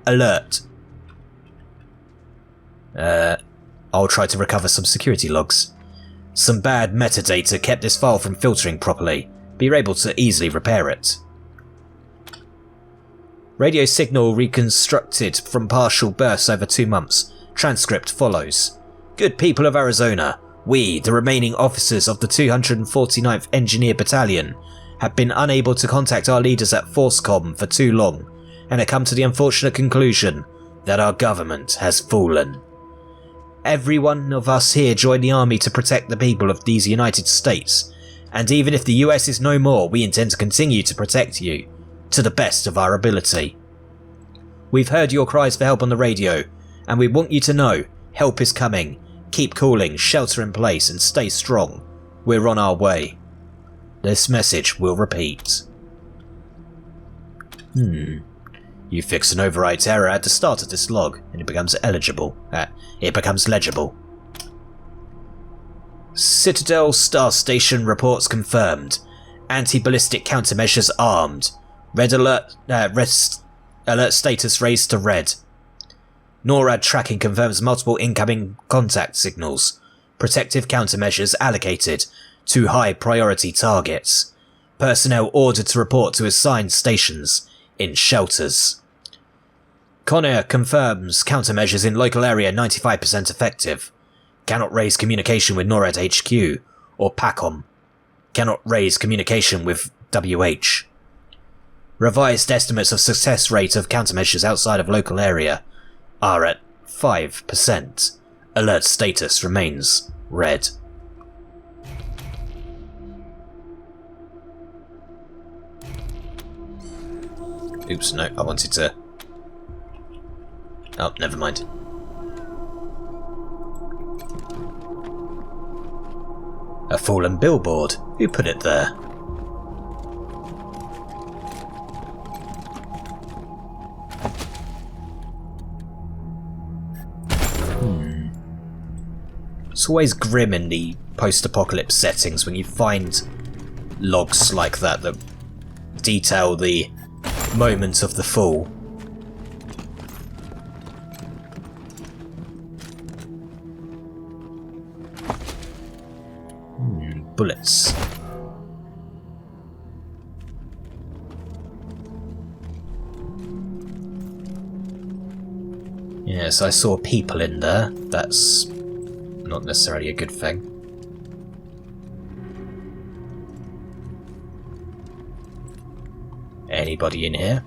alert. I'll try to recover some security logs. Some bad metadata kept this file from filtering properly, but you're able to easily repair it. Radio signal reconstructed from partial bursts over 2 months. Transcript follows. Good people of Arizona, we, the remaining officers of the 249th Engineer Battalion, have been unable to contact our leaders at Forcecom for too long, and have come to the unfortunate conclusion that our government has fallen. Every one of us here joined the army to protect the people of these United States, and even if the US is no more, we intend to continue to protect you, to the best of our ability. We've heard your cries for help on the radio, and we want you to know, help is coming. Keep calling, shelter in place, and stay strong. We're on our way. This message will repeat. You fix an overwrite error at the start of this log, and it becomes legible. Citadel Star Station reports confirmed. Anti-ballistic countermeasures armed. Red alert. Alert status raised to red. NORAD tracking confirms multiple incoming contact signals. Protective countermeasures allocated to high priority targets. Personnel ordered to report to assigned stations in shelters. Conair confirms countermeasures in local area 95% effective. Cannot raise communication with NORAD HQ or PACOM. Cannot raise communication with WH. Revised estimates of success rate of countermeasures outside of local area are at 5%. Alert status remains red. Oops, no, I wanted to... Oh, never mind. A fallen billboard. Who put it there? It's always grim in the post-apocalypse settings when you find logs like that that detail the moment of the fall. Bullets. Yes, I saw people in there. That's not necessarily a good thing. Anybody in here?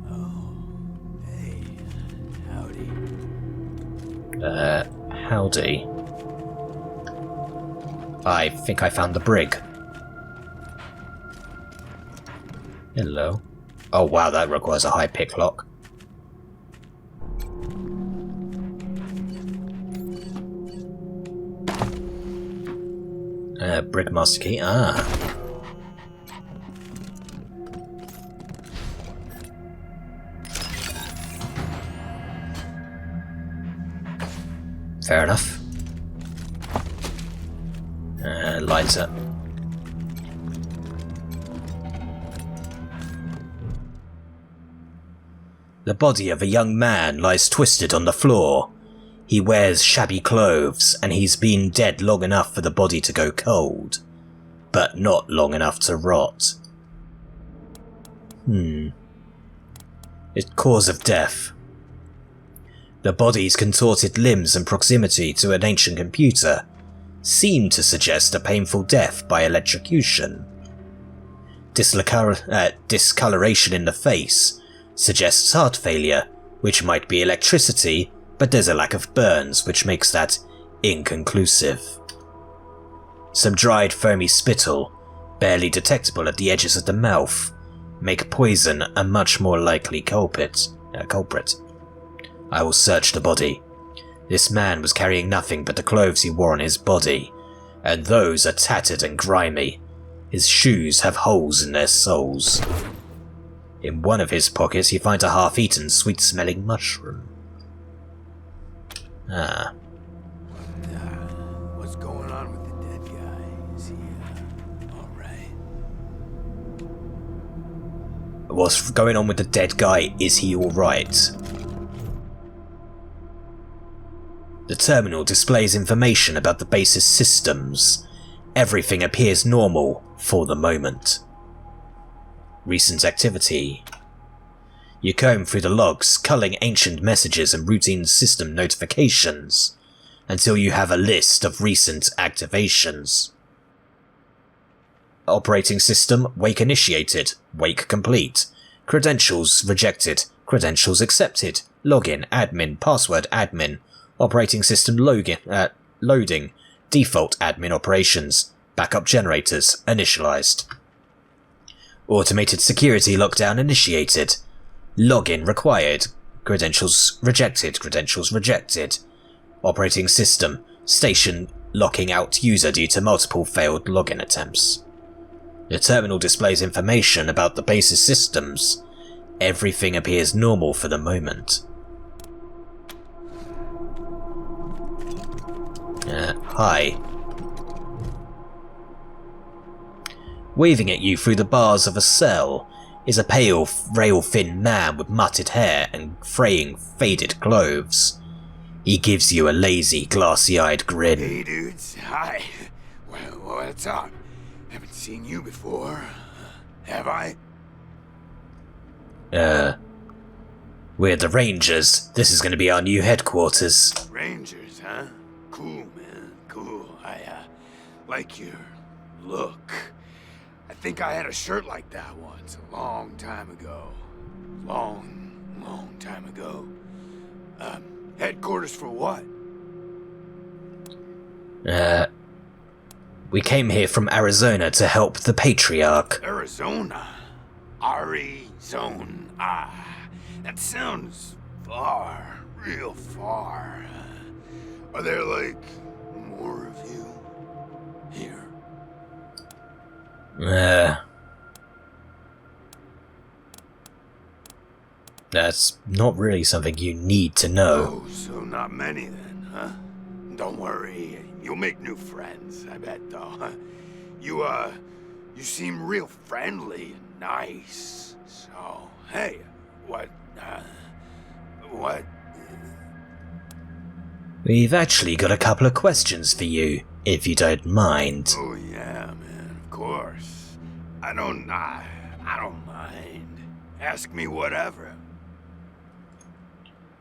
Oh, hey, howdy. Howdy. I think I found the brig. Hello. Oh wow, that requires a high pick lock. Brig master key. Ah. Fair enough. Lighter. The body of a young man lies twisted on the floor. He wears shabby clothes, and he's been dead long enough for the body to go cold, but not long enough to rot. Its cause of death. The body's contorted limbs and proximity to an ancient computer seem to suggest a painful death by electrocution. Discoloration in the face suggests heart failure, which might be electricity, but there's a lack of burns, which makes that inconclusive. Some dried foamy spittle, barely detectable at the edges of the mouth, make poison a much more likely culprit. I will search the body. This man was carrying nothing but the clothes he wore on his body, and those are tattered and grimy. His shoes have holes in their soles. In one of his pockets he finds a half-eaten, sweet-smelling mushroom. Ah. What's going on with the dead guy? Is he, alright? What's going on with the dead guy? Is he alright? The terminal displays information about the base's systems. Everything appears normal for the moment. Recent activity. You comb through the logs, culling ancient messages and routine system notifications, until you have a list of recent activations. Operating system, wake initiated, wake complete. Credentials rejected, credentials accepted. Login, admin, password, admin. Operating system loading, default admin operations, backup generators initialized. Automated security lockdown initiated. Login required, credentials rejected. Operating system, station locking out user due to multiple failed login attempts. The terminal displays information about the base's systems. Everything appears normal for the moment. Hi. Waving at you through the bars of a cell is a pale, rail-thin man with matted hair and fraying, faded clothes. He gives you a lazy, glassy-eyed grin. Hey, dudes. Hi. Well, what's up? Haven't seen you before. Have I? We're the Rangers. This is going to be our new headquarters. Rangers, huh? Cool, man. Cool. I, like your look. I think I had a shirt like that once, a long time ago. Long time ago. Headquarters for what? We came here from Arizona to help the Patriarch. Arizona? Arizona. That sounds far, real far. Are there, like, more of you here? That's not really something you need to know. Oh, so not many then, huh? Don't worry, you'll make new friends, I bet, though. You seem real friendly and nice. So, hey, what? We've actually got a couple of questions for you, if you don't mind. Oh yeah, man, of course. I don't mind. Ask me whatever.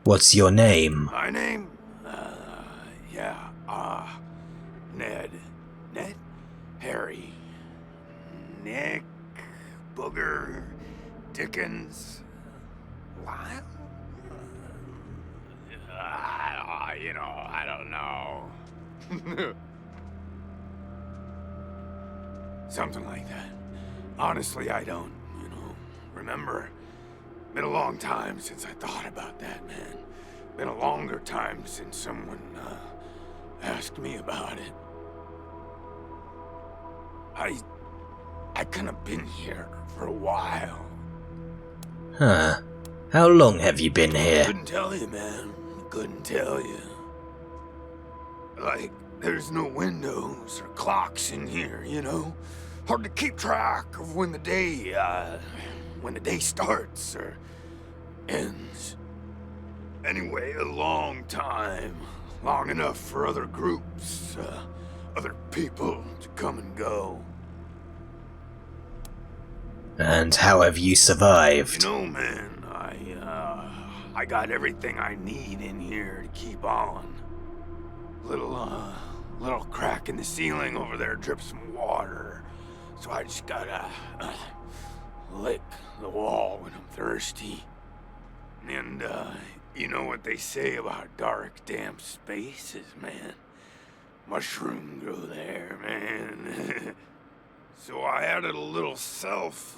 What's your name? My name? Ned. Harry. Nick. Booger. Dickens. Lyle? I don't know. Something like that. Honestly, I don't, remember. Been a long time since I thought about that, man. Been a longer time since someone, asked me about it. I kinda been here for a while. Huh. How long have you been here? Couldn't tell you, man. Couldn't tell you. Like, there's no windows or clocks in here, Hard to keep track of when the day starts or ends. Anyway, a long time. Long enough for other groups, other people to come and go. And how have you survived? Man, I got everything I need in here to keep on. Little crack in the ceiling over there drips some water. So I just gotta lick the wall when I'm thirsty. And, you know what they say about dark, damp spaces, man? Mushroom grow there, man. So I added a little self-made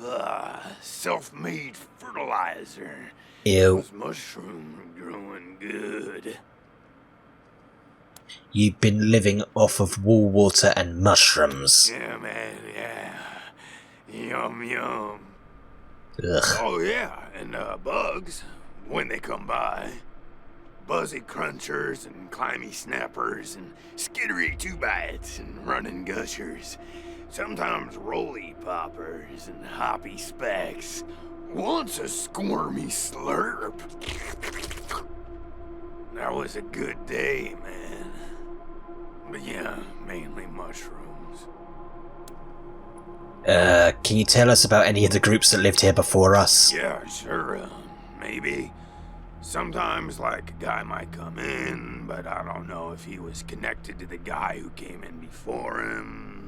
fertilizer. Ew. Those mushrooms are growing good. You've been living off of wall water and mushrooms. Yeah, man, yeah. Yum, yum. Ugh. Oh, yeah, and bugs, when they come by. Buzzy crunchers and climby snappers and skittery two-bites and running gushers. Sometimes roly poppers and hoppy specks. Once a squirmy slurp. That was a good day, man. But yeah, mainly mushrooms. Can you tell us about any of the groups that lived here before us? Yeah, sure, maybe. Sometimes, like, a guy might come in, but I don't know if he was connected to the guy who came in before him,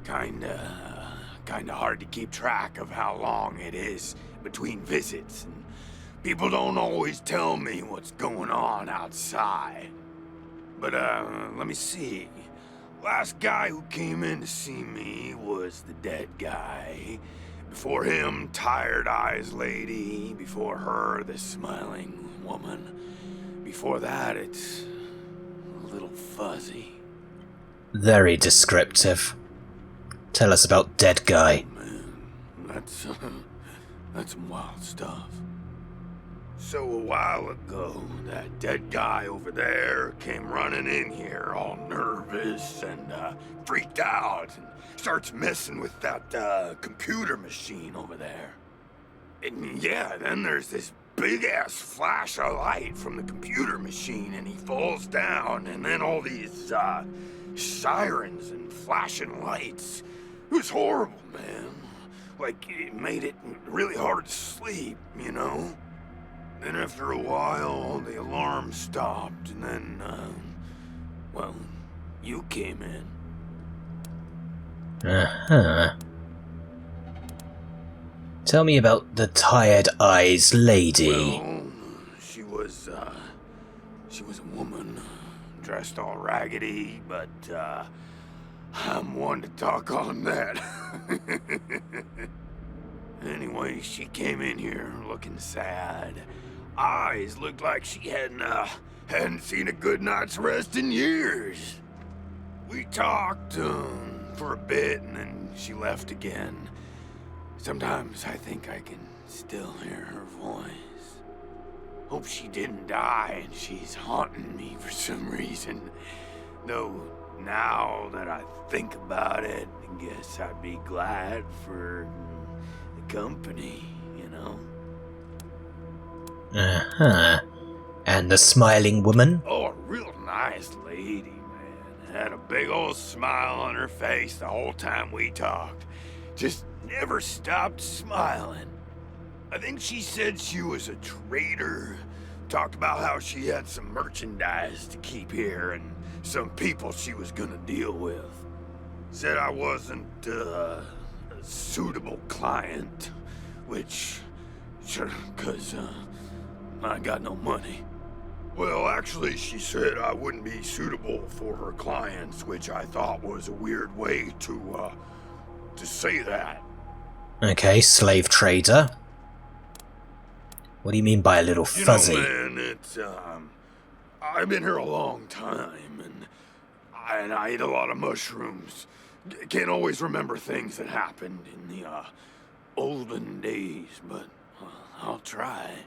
Kinda hard to keep track of how long it is between visits, and people don't always tell me what's going on outside. But, let me see. Last guy who came in to see me was the dead guy. Before him, Tired Eyes Lady. Before her, the Smiling Woman. Before that, it's a little fuzzy. Very descriptive. Tell us about Dead Guy. Man, that's some wild stuff. So a while ago, that dead guy over there came running in here all nervous and freaked out and starts messing with that computer machine over there. And yeah, then there's this big-ass flash of light from the computer machine and he falls down and then all these sirens and flashing lights. It was horrible, man. Like, it made it really hard to sleep, Then after a while, the alarm stopped, and then, you came in. Uh-huh. Tell me about the Tired Eyes Lady. Well, she was a woman, dressed all raggedy, but, I'm one to talk on that. Anyway, she came in here looking sad. Eyes looked like she hadn't seen a good night's rest in years. We talked for a bit and then she left again. Sometimes I think I can still hear her voice. Hope she didn't die and she's haunting me for some reason. Though, now that I think about it, I guess I'd be glad for the company, you know? Uh-huh. And the smiling woman? Oh, a real nice lady, man. Had a big old smile on her face the whole time we talked. Just never stopped smiling. I think she said she was a trader. Talked about how she had some merchandise to keep here and some people she was gonna deal with. Said I wasn't a suitable client, which, sure, 'cause I got no money. Well, actually, she said I wouldn't be suitable for her clients, which I thought was a weird way to say that. Okay, slave trader. What do you mean by a little fuzzy? You know, man, it's, I've been here a long time, and I eat a lot of mushrooms. Can't always remember things that happened in the, olden days, but I'll try.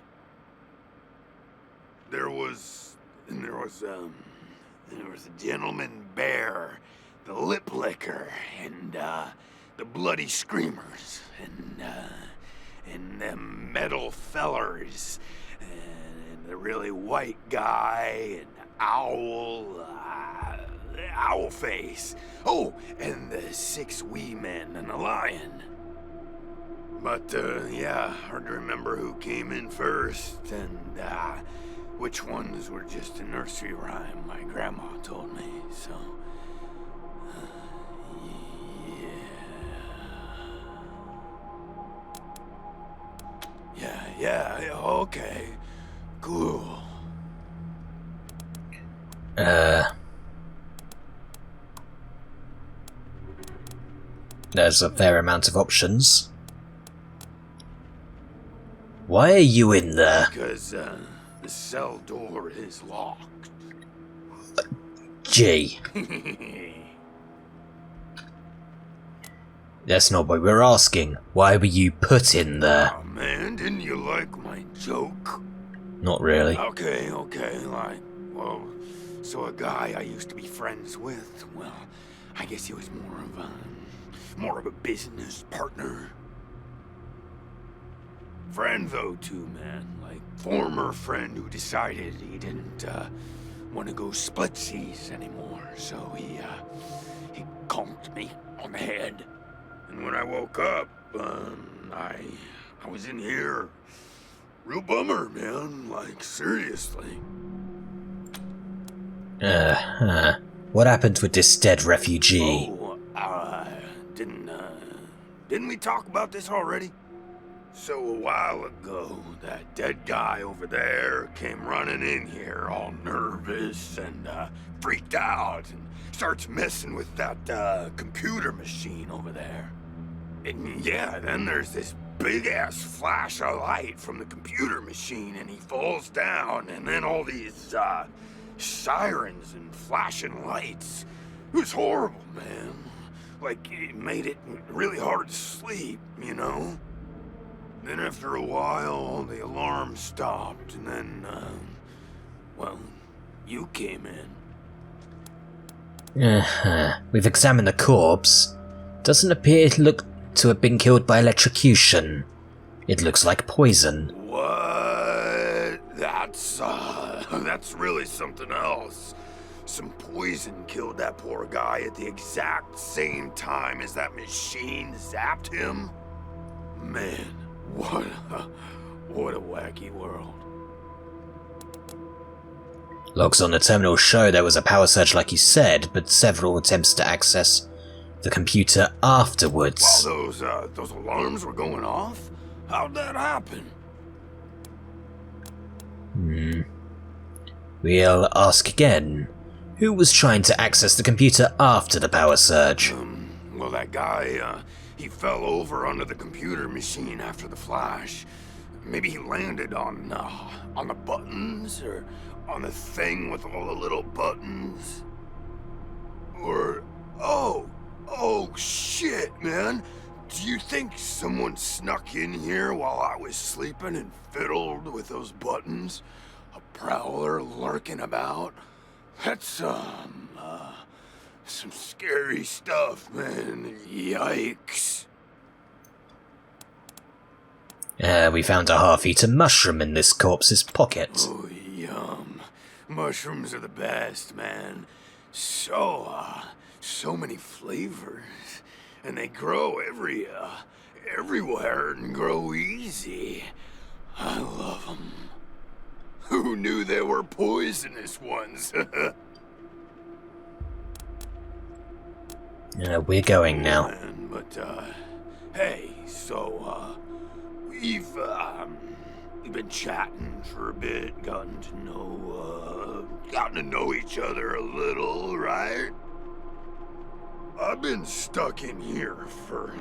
There was a gentleman bear, the lip licker, and, the bloody screamers, and them metal fellers, and the really white guy, and owl face. Oh, and the 6 wee men and a lion. But, yeah, hard to remember who came in first, and, which ones were just a nursery rhyme my grandma told me, so... Yeah, okay. Cool. There's a fair amount of options. Why are you in there? Because, the cell door is locked. Gee. That's not what we're asking. Why were you put in there? Oh, man, didn't you like my joke? Not really. Okay, like, well, so a guy I used to be friends with, well, I guess he was more of a business partner. Friend, though, too, man. Like, former friend who decided he didn't, want to go splitsies anymore, so he conked me on the head. And when I woke up, I was in here. Real bummer, man. Like, seriously. What happened with this dead refugee? Oh, didn't we talk about this already? So a while ago, that dead guy over there came running in here all nervous and freaked out and starts messing with that computer machine over there. And yeah, then there's this big-ass flash of light from the computer machine and he falls down, and then all these sirens and flashing lights. It was horrible, man. Like, it made it really hard to sleep, you know? Then after a while, the alarm stopped, and then, well, you came in. We've examined the corpse. Doesn't appear to look to have been killed by electrocution. It looks like poison. What? That's really something else. Some poison killed that poor guy at the exact same time as that machine zapped him? Man, what a wacky world. Logs on the terminal show there was a power surge like you said, but several attempts to access the computer afterwards. While those alarms were going off? How'd that happen? We'll ask again. Who was trying to access the computer after the power surge? Well, that guy, he fell over onto the computer machine after the flash. Maybe he landed on the buttons, or on the thing with all the little buttons. Or, oh shit, man. Do you think someone snuck in here while I was sleeping and fiddled with those buttons? A prowler lurking about? That's some scary stuff, man. Yikes. We found a half-eaten mushroom in this corpse's pocket. Oh, yum. Mushrooms are the best, man. So many flavors. And they grow everywhere and grow easy. I love them. Who knew there were poisonous ones? We're going now. Man, but, hey, so, we've been chatting for a bit, gotten to know each other a little, right? I've been stuck in here for,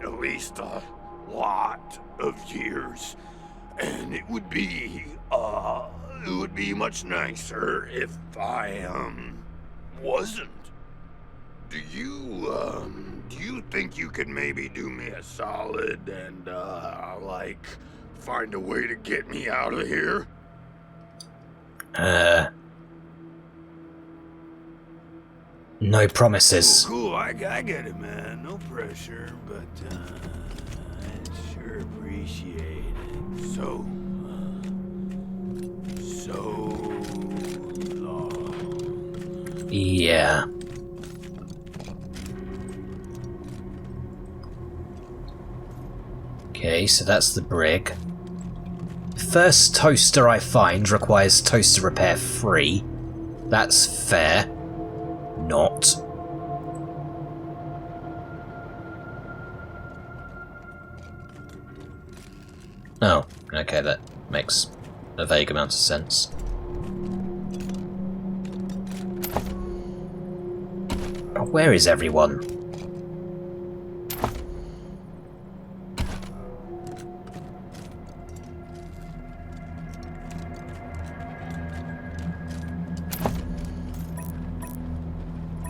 at least a lot of years, and it would be much nicer if I, wasn't. Do you think you could maybe do me a solid and, find a way to get me out of here? No promises. Cool, I get it, man. No pressure, but, I'd sure appreciate it. So long. Yeah. Okay, so that's the brig. First toaster I find requires toaster repair free. That's fair. Not. Oh, okay, that makes a vague amount of sense. But where is everyone?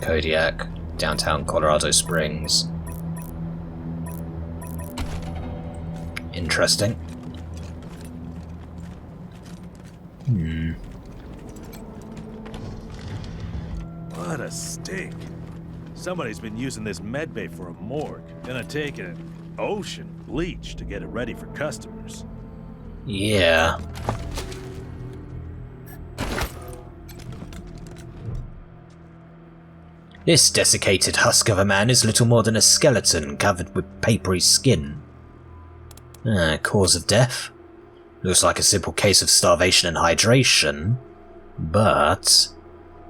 Kodiak, downtown Colorado Springs. Interesting. What a stink. Somebody's been using this medbay for a morgue. Gonna take an ocean bleach to get it ready for customers. Yeah. This desiccated husk of a man is little more than a skeleton covered with papery skin. Cause of death? Looks like a simple case of starvation and hydration, but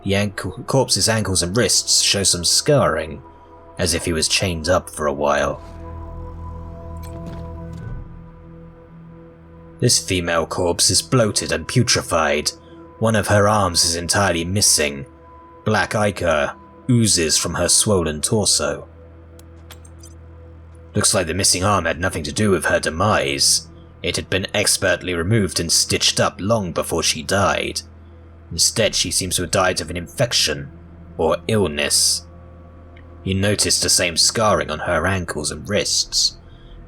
the corpse's ankles and wrists show some scarring, as if he was chained up for a while. This female corpse is bloated and putrefied. One of her arms is entirely missing. Black ichor oozes from her swollen torso. Looks like the missing arm had nothing to do with her demise. It had been expertly removed and stitched up long before she died. Instead, she seems to have died of an infection or illness. You notice the same scarring on her ankles and wrists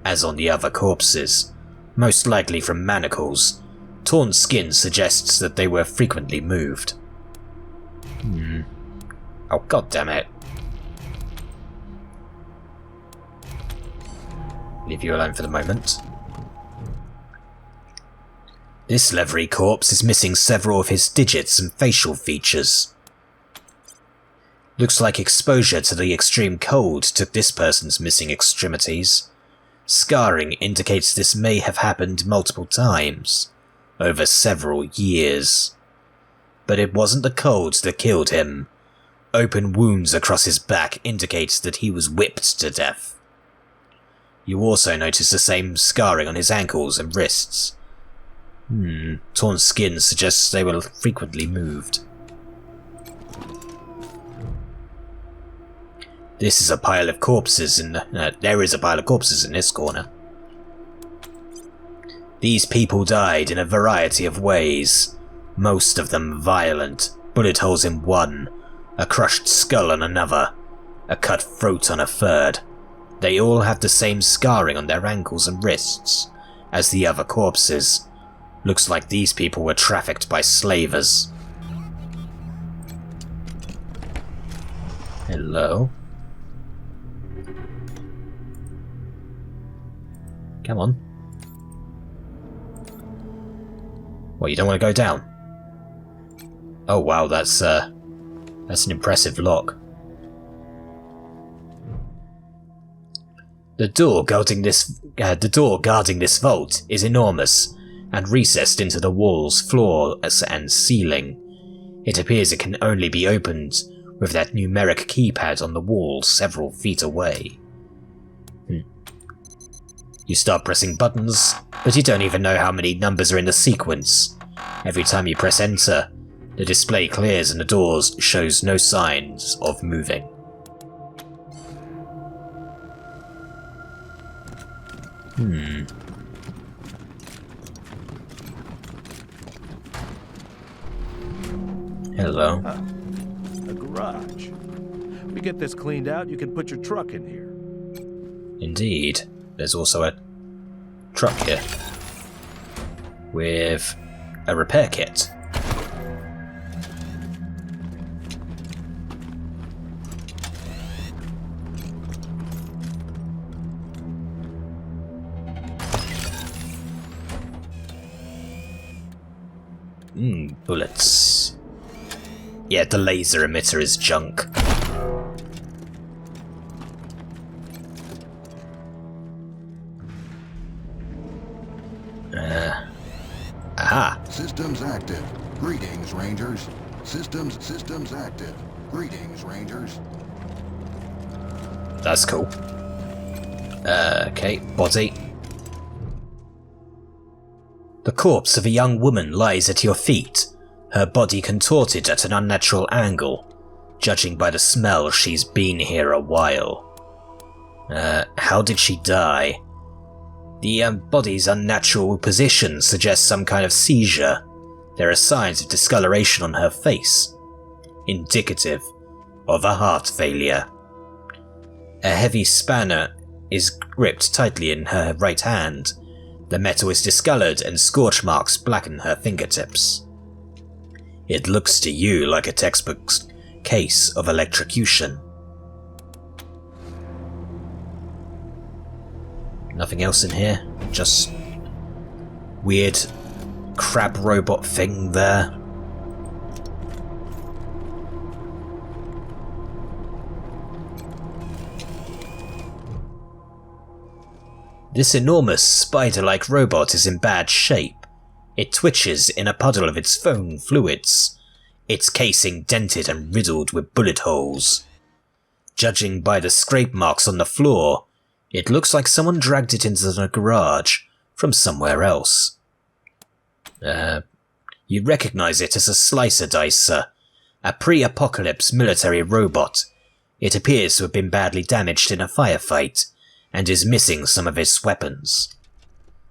as on the other corpses, most likely from manacles. Torn skin suggests that they were frequently moved. Oh, god damn it. Leave you alone for the moment. This leathery corpse is missing several of his digits and facial features. Looks like exposure to the extreme cold took this person's missing extremities. Scarring indicates this may have happened multiple times, over several years. But it wasn't the cold that killed him. Open wounds across his back indicates that he was whipped to death. You also notice the same scarring on his ankles and wrists. Torn skin suggests they were frequently moved. This is a pile of corpses there is a pile of corpses in this corner. These people died in a variety of ways, most of them violent, bullet holes in one, a crushed skull on another, a cut throat on a third. They all have the same scarring on their ankles and wrists as the other corpses. Looks like these people were trafficked by slavers. Hello? Come on. What, you don't want to go down? Oh wow, that's an impressive lock. The door guarding this vault is enormous and recessed into the walls, floors, and ceiling. It appears it can only be opened with that numeric keypad on the wall several feet away. You start pressing buttons, but you don't even know how many numbers are in the sequence. Every time you press enter, the display clears and the door shows no signs of moving. Hello. A garage. We get this cleaned out, you can put your truck in here. Indeed. There's also a truck here with a repair kit. Bullets. Yeah, the laser emitter is junk. Aha! Systems active. Greetings, Rangers. Systems active. Greetings, Rangers. That's cool. Okay, body. The corpse of a young woman lies at your feet, her body contorted at an unnatural angle. Judging by the smell, she's been here a while. How did she die? The body's unnatural position suggests some kind of seizure. There are signs of discoloration on her face, indicative of a heart failure. A heavy spanner is gripped tightly in her right hand. The metal is discolored and scorch marks blacken her fingertips. It looks to you like a textbook case of electrocution. Nothing else in here? Just weird crab robot thing there. This enormous spider-like robot is in bad shape. It twitches in a puddle of its foam fluids, its casing dented and riddled with bullet holes. Judging by the scrape marks on the floor, it looks like someone dragged it into the garage from somewhere else. You recognize it as a slicer dicer, a pre-apocalypse military robot. It appears to have been badly damaged in a firefight, and is missing some of its weapons.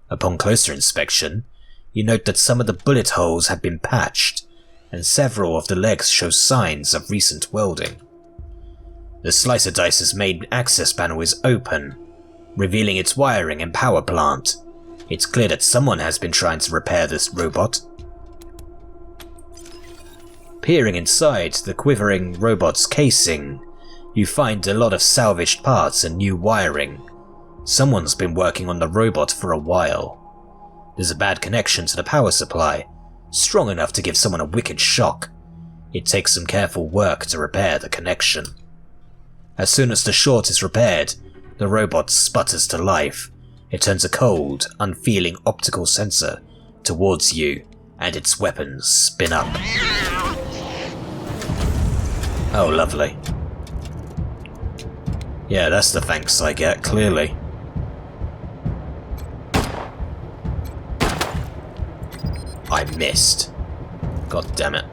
Upon closer inspection, you note that some of the bullet holes have been patched, and several of the legs show signs of recent welding. The slicer dicer's main access panel is open, revealing its wiring and power plant. It's clear that someone has been trying to repair this robot. Peering inside the quivering robot's casing, you find a lot of salvaged parts and new wiring. Someone's been working on the robot for a while. There's a bad connection to the power supply, strong enough to give someone a wicked shock. It takes some careful work to repair the connection. As soon as the short is repaired, the robot sputters to life. It turns a cold, unfeeling optical sensor towards you, and its weapons spin up. Oh, lovely. Yeah, that's the thanks I get, clearly. I missed. God damn it.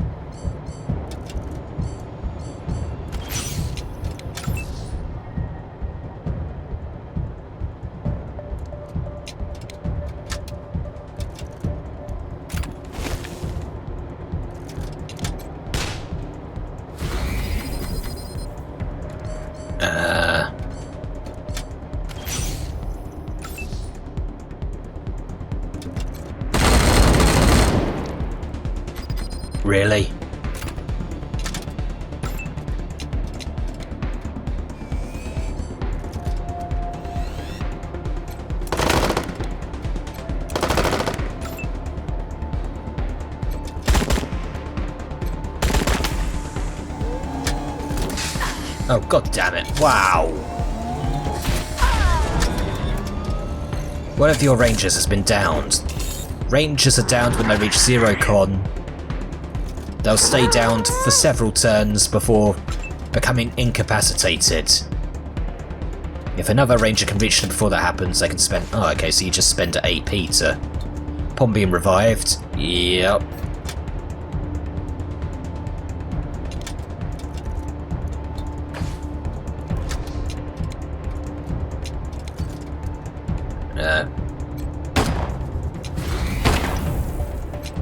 Really? Oh, god damn it. Wow. One of your rangers has been downed. Rangers are downed when they reach 0 con. They'll stay downed for several turns before becoming incapacitated. If another ranger can reach them before that happens, they can spend... Oh, okay, so you just spend AP to... Upon being revived. Yep.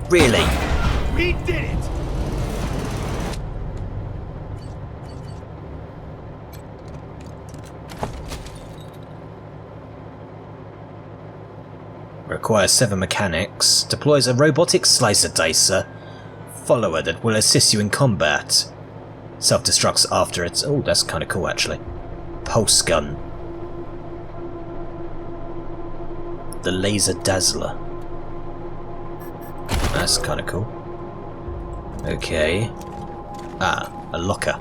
Really? We did it! Requires 7 mechanics. Deploys a robotic slicer dicer follower that will assist you in combat. Self-destructs after it's... Oh, that's kind of cool, actually. Pulse gun. The laser dazzler. That's kind of cool. Okay. Ah, a locker.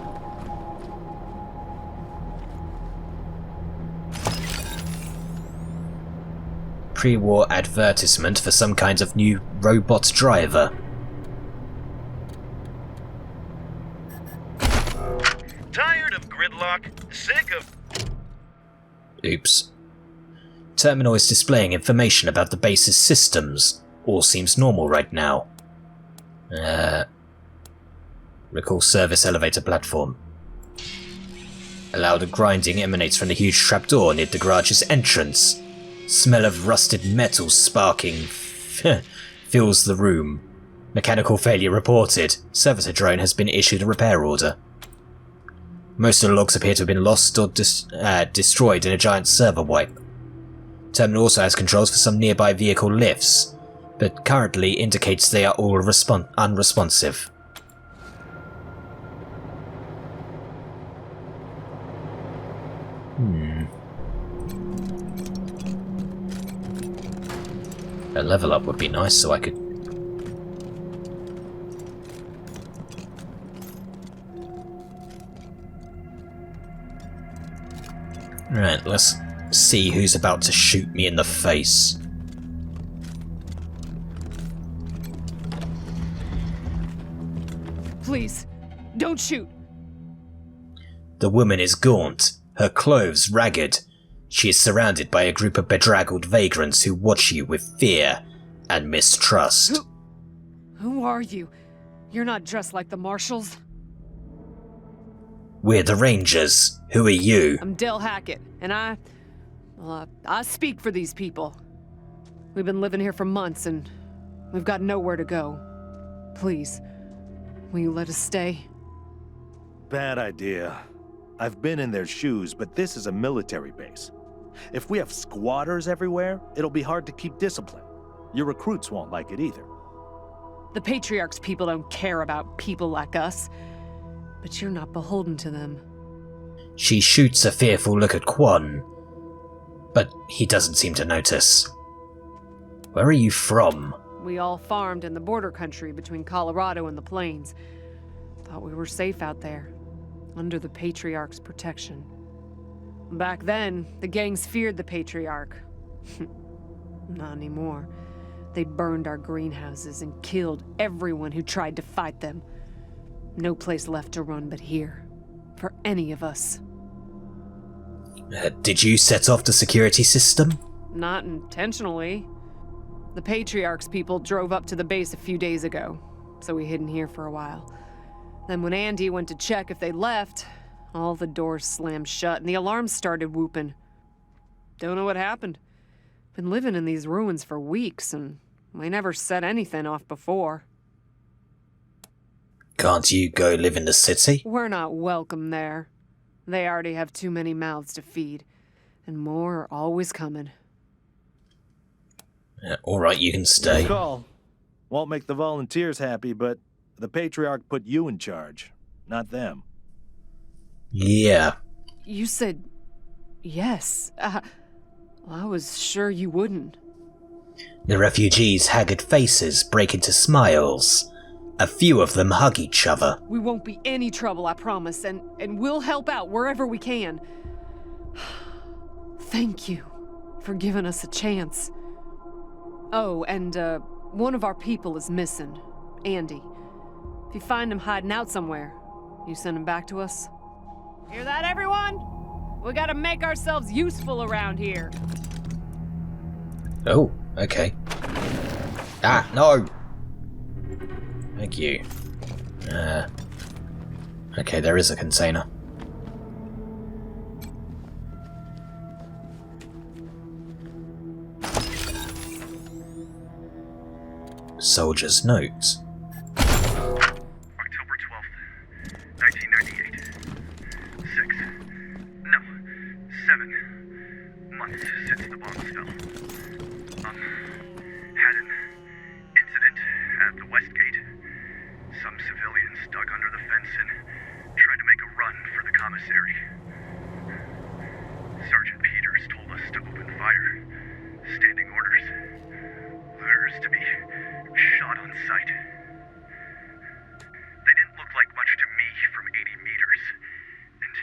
Pre-war advertisement for some kind of new robot driver. Tired of gridlock? Sick of... Oops. Terminal is displaying information about the base's systems. All seems normal right now. Recall service elevator platform. A loud grinding emanates from the huge trapdoor near the garage's entrance. Smell of rusted metal sparking fills the room. Mechanical failure reported. Servitor drone has been issued a repair order. Most of the logs appear to have been lost or destroyed in a giant server wipe. Terminal also has controls for some nearby vehicle lifts, but currently indicates they are all unresponsive. A level up would be nice so I could... Right, let's see who's about to shoot me in the face. Please, don't shoot. The woman is gaunt, her clothes ragged. She is surrounded by a group of bedraggled vagrants who watch you with fear and mistrust. Who are you? You're not dressed like the marshals. We're the Rangers. Who are you? I'm Del Hackett, and I speak for these people. We've been living here for months, and we've got nowhere to go. Please, will you let us stay? Bad idea. I've been in their shoes, but this is a military base. If we have squatters everywhere, it'll be hard to keep discipline. Your recruits won't like it either. The Patriarch's people don't care about people like us, but you're not beholden to them. She shoots a fearful look at Quan, but he doesn't seem to notice. Where are you from? We all farmed in the border country between Colorado and the plains. Thought we were safe out there, under the Patriarch's protection. Back then, the gangs feared the Patriarch. Not anymore. They burned our greenhouses and killed everyone who tried to fight them. No place left to run but here, for any of us. Did you set off the security system? Not intentionally. The Patriarch's people drove up to the base a few days ago, so we hid in here for a while. Then when Andy went to check if they left, all the doors slammed shut and the alarms started whooping. Don't know what happened. Been living in these ruins for weeks and we never set anything off before. Can't you go live in the city? We're not welcome there. They already have too many mouths to feed, and more are always coming. Alright, you can stay. Good call. Won't make the volunteers happy, but The Patriarch put you in charge, not them. Yeah. You said yes. I was sure you wouldn't. The refugees' haggard faces break into smiles. A few of them hug each other. We won't be any trouble, I promise, and we'll help out wherever we can. Thank you for giving us a chance. Oh, and one of our people is missing, Andy. If you find him hiding out somewhere, you send him back to us? Hear that, everyone? We gotta make ourselves useful around here. Oh, okay. Ah, no! Thank you. Okay, there is a container. Soldier's note. October 12th, 1998. 7 months since the bombs fell. Had an incident at the West Gate. Some civilians dug under the fence and tried to make a run for the commissary. Sergeant Peters told us to open fire. Standing orders. Looters to be shot on sight. They didn't look like much to me from 80 meters. And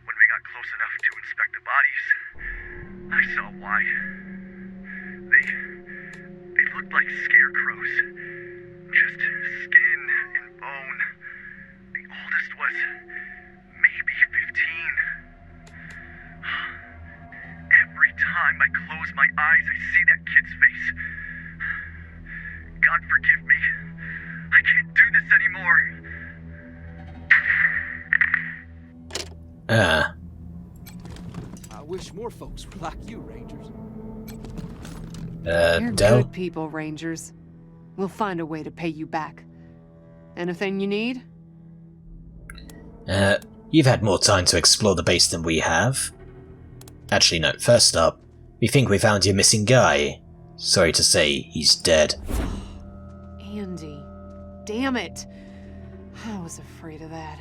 when we got close enough to inspect the bodies, I saw why. They looked like scarecrows. Just skin and bone. The oldest was maybe 15. Every time I close my eyes, I see that kid's face. God forgive me. I can't do this anymore. I wish more folks were like you, Rangers. You're Del? good people, Rangers. We'll find a way to pay you back. Anything you need? You've had more time to explore the base than we have. Actually, no, first up, we think we found your missing guy. Sorry to say, he's dead. Andy. Damn it. I was afraid of that.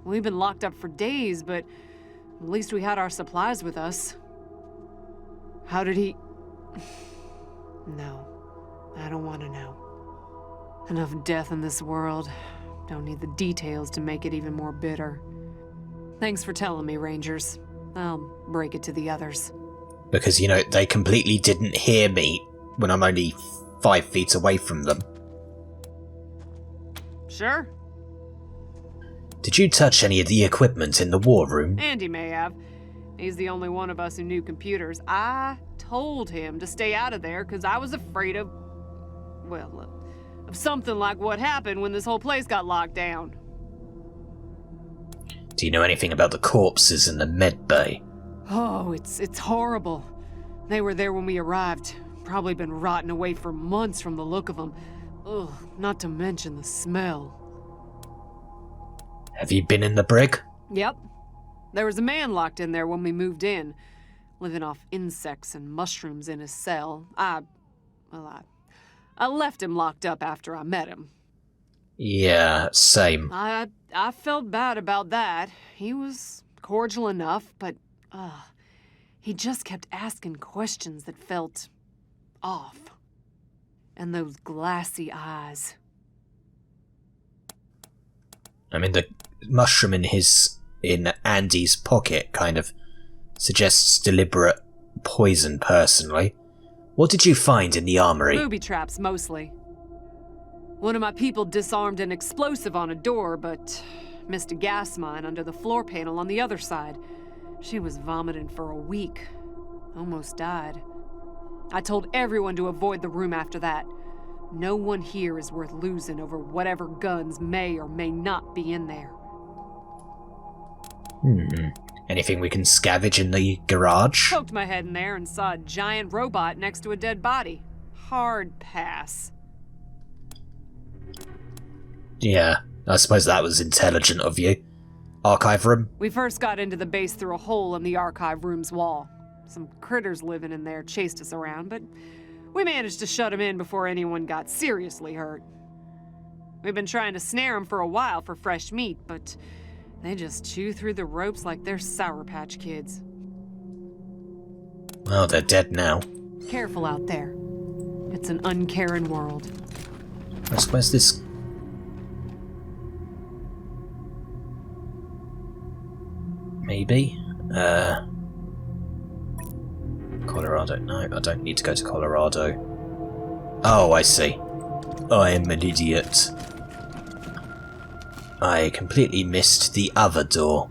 We've been locked up for days, but at least we had our supplies with us. How did he... No. I don't want to know. Enough death in this world. Don't need the details to make it even more bitter. Thanks for telling me, Rangers. I'll break it to the others. Because, you know, they completely didn't hear me when I'm only 5 feet away from them. Sure. Did you touch any of the equipment in the war room? Andy may have. He's the only one of us who knew computers. I told him to stay out of there because I was afraid of... well, of something like what happened when this whole place got locked down. Do you know anything about the corpses in the med bay? Oh, it's horrible. They were there when we arrived. Probably been rotting away for months from the look of them. Ugh, not to mention the smell. Have you been in the brig? Yep. There was a man locked in there when we moved in, living off insects and mushrooms in his cell. I left him locked up after I met him. Yeah, same. I felt bad about that. He was cordial enough, but he just kept asking questions that felt off. And those glassy eyes. I mean, the mushroom in Andy's pocket kind of suggests deliberate poison, personally. What did you find in the armory? Booby traps, mostly. One of my people disarmed an explosive on a door, but missed a gas mine under the floor panel on the other side. She was vomiting for a week. Almost died. I told everyone to avoid the room after that. No one here is worth losing over whatever guns may or may not be in there. Anything we can scavenge in the garage? Poked my head in there and saw a giant robot next to a dead body. Hard pass. Yeah, I suppose that was intelligent of you. Archive room? We first got into the base through a hole in the archive room's wall. Some critters living in there chased us around, but we managed to shut them in before anyone got seriously hurt. We've been trying to snare them for a while for fresh meat, but they just chew through the ropes like they're Sour Patch Kids. Well, they're dead now. Careful out there. It's an uncaring world. Where's this? Maybe? Colorado. No, I don't need to go to Colorado. Oh, I see. I am an idiot. I completely missed the other door.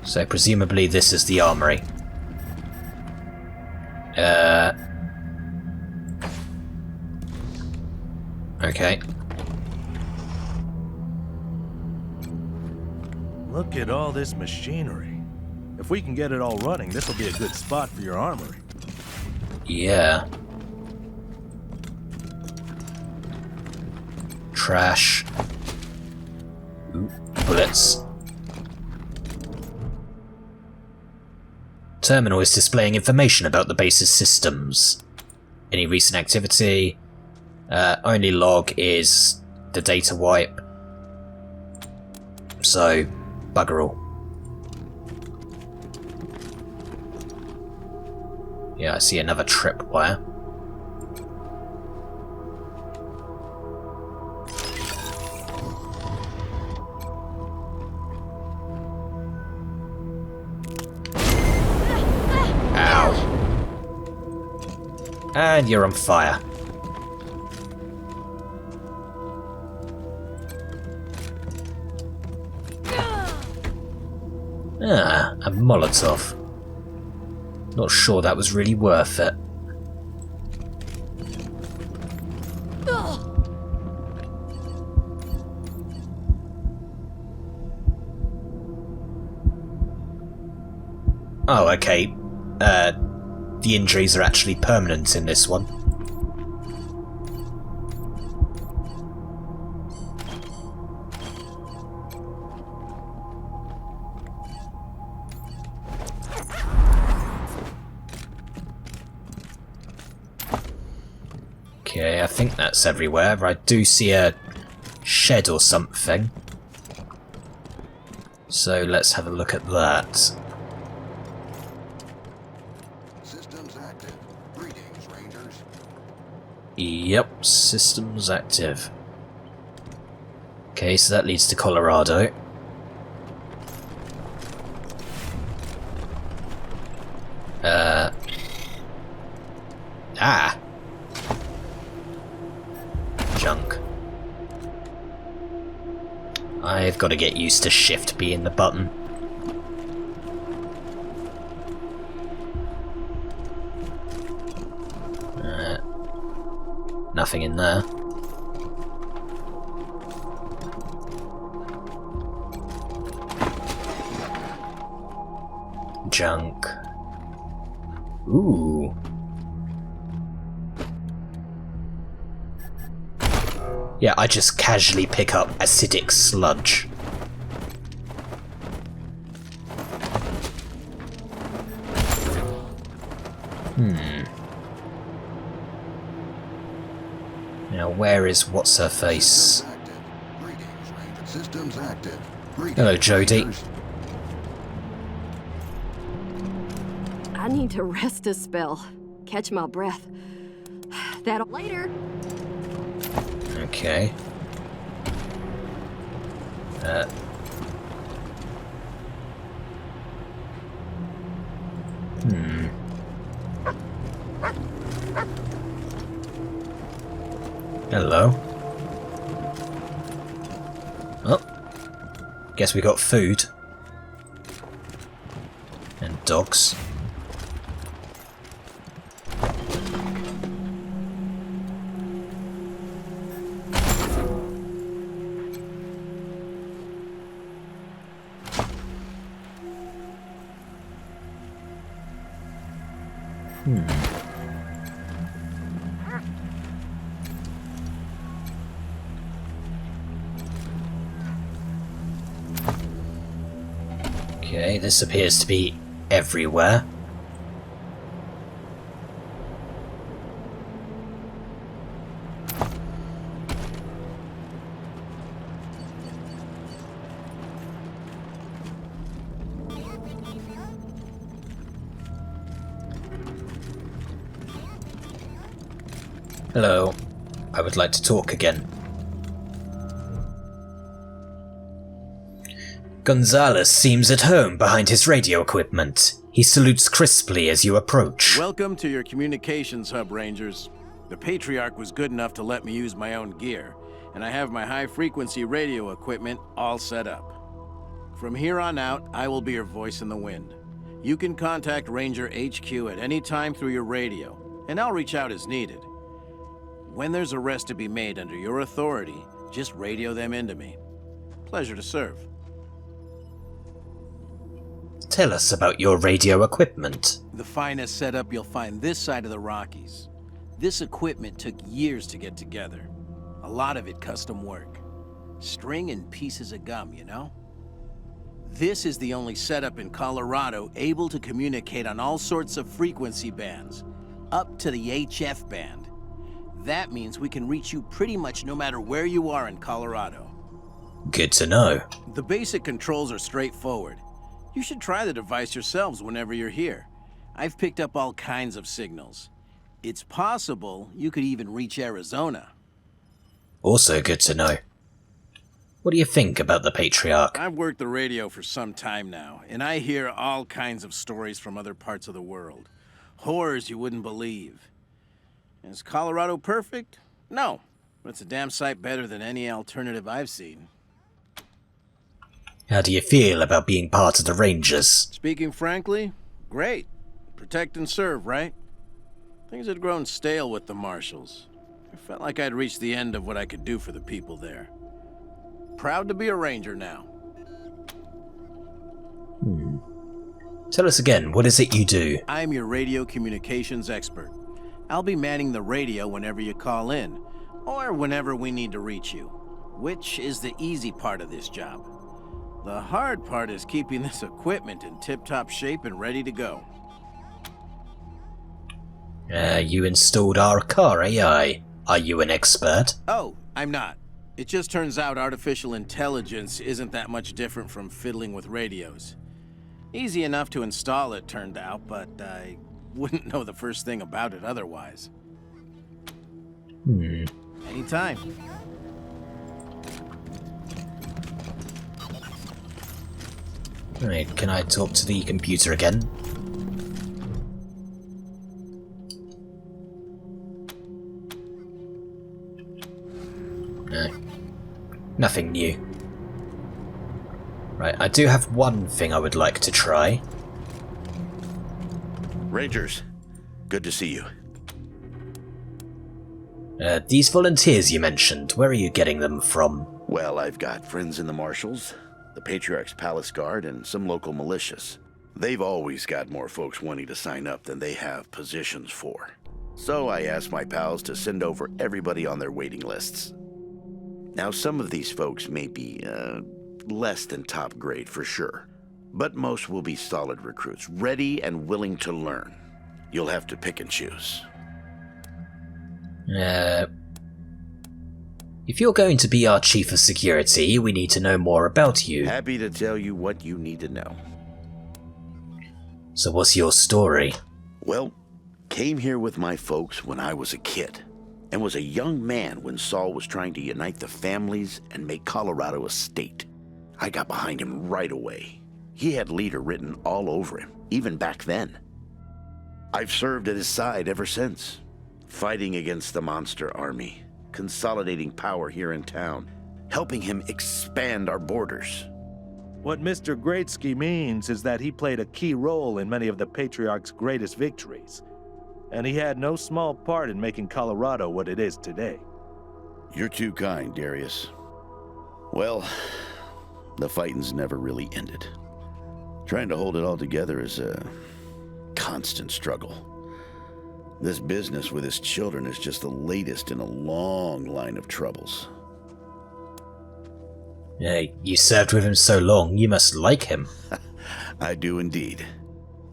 So presumably this is the armory. Okay. Look at all this machinery. If we can get it all running, this will be a good spot for your armory. Yeah. Trash. Ooh, bullets. Terminal is displaying information about the base's systems. Any recent activity. Only log is the data wipe. So, bugger all. Yeah, I see another tripwire. Ow. And you're on fire. Ah, a Molotov. Not sure that was really worth it. Oh, okay. The injuries are actually permanent in this one. Okay, I think that's everywhere. I do see a shed or something. So let's have a look at that. Systems active. Greetings, Rangers. Yep, systems active. Okay, so that leads to Colorado. Ah! Junk. I've got to get used to shift being the button. Nothing in there. Junk. Ooh. Yeah, I just casually pick up acidic sludge. Now, where is what's-her-face? Systems active. Hello, Jodie. I need to rest a spell. Catch my breath. That'll later. Okay. Hello. Oh. Guess we got food. And dogs. Okay, this appears to be everywhere. Hello. I would like to talk again. Gonzalez seems at home behind his radio equipment. He salutes crisply as you approach. Welcome to your communications hub, Rangers. The Patriarch was good enough to let me use my own gear, and I have my high-frequency radio equipment all set up. From here on out, I will be your voice in the wind. You can contact Ranger HQ at any time through your radio, and I'll reach out as needed. When there's arrest to be made under your authority, just radio them into me. Pleasure to serve. Tell us about your radio equipment. The finest setup you'll find this side of the Rockies. This equipment took years to get together. A lot of it custom work. String and pieces of gum, you know? This is the only setup in Colorado able to communicate on all sorts of frequency bands, up to the HF band. That means we can reach you pretty much no matter where you are in Colorado. Good to know. The basic controls are straightforward. You should try the device yourselves whenever you're here. I've picked up all kinds of signals. It's possible you could even reach Arizona. Also good to know. What do you think about the Patriarch? I've worked the radio for some time now, and I hear all kinds of stories from other parts of the world. Horrors you wouldn't believe. Is Colorado perfect? No, but it's a damn sight better than any alternative I've seen. How do you feel about being part of the Rangers? Speaking frankly, great. Protect and serve, right? Things had grown stale with the Marshals. I felt like I'd reached the end of what I could do for the people there. Proud to be a Ranger now. Tell us again, what is it you do? I'm your radio communications expert. I'll be manning the radio whenever you call in, or whenever we need to reach you, which is the easy part of this job. The hard part is keeping this equipment in tip-top shape and ready to go. You installed our car AI. Are you an expert? Oh, I'm not. It just turns out artificial intelligence isn't that much different from fiddling with radios. Easy enough to install, it turned out, but I wouldn't know the first thing about it otherwise. Anytime. Right, can I talk to the computer again? No. Nothing new. Right, I do have one thing I would like to try. Rangers, good to see you. These volunteers you mentioned, where are you getting them from? Well, I've got friends in the Marshals, the Patriarch's Palace Guard, and some local militias. They've always got more folks wanting to sign up than they have positions for. So I asked my pals to send over everybody on their waiting lists. Now, some of these folks may be, less than top grade for sure, but most will be solid recruits, ready and willing to learn. You'll have to pick and choose. If you're going to be our chief of security, we need to know more about you. Happy to tell you what you need to know. So what's your story? Well, came here with my folks when I was a kid, and was a young man when Saul was trying to unite the families and make Colorado a state. I got behind him right away. He had leader written all over him, even back then. I've served at his side ever since, fighting against the monster army, consolidating power here in town, helping him expand our borders. What Mr. Greatsky means is that he played a key role in many of the Patriarch's greatest victories, and he had no small part in making Colorado what it is today. You're too kind, Darius. Well, the fighting's never really ended. Trying to hold it all together is a constant struggle. This business with his children is just the latest in a long line of troubles. You served with him so long, you must like him. I do indeed.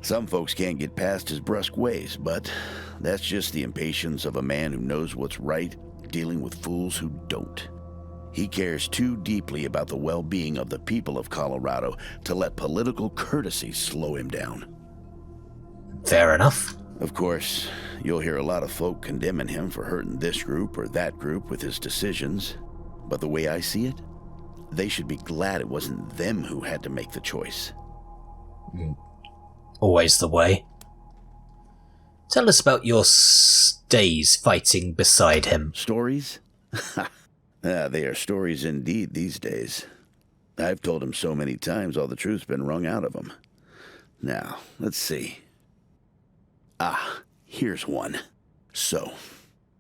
Some folks can't get past his brusque ways, but that's just the impatience of a man who knows what's right, dealing with fools who don't. He cares too deeply about the well-being of the people of Colorado to let political courtesy slow him down. Fair enough. Of course, you'll hear a lot of folk condemning him for hurting this group or that group with his decisions, but the way I see it, they should be glad it wasn't them who had to make the choice. Always the way. Tell us about your days fighting beside him. Stories? They are stories indeed these days. I've told him so many times all the truth's been wrung out of him. Now, let's see. Here's one. So,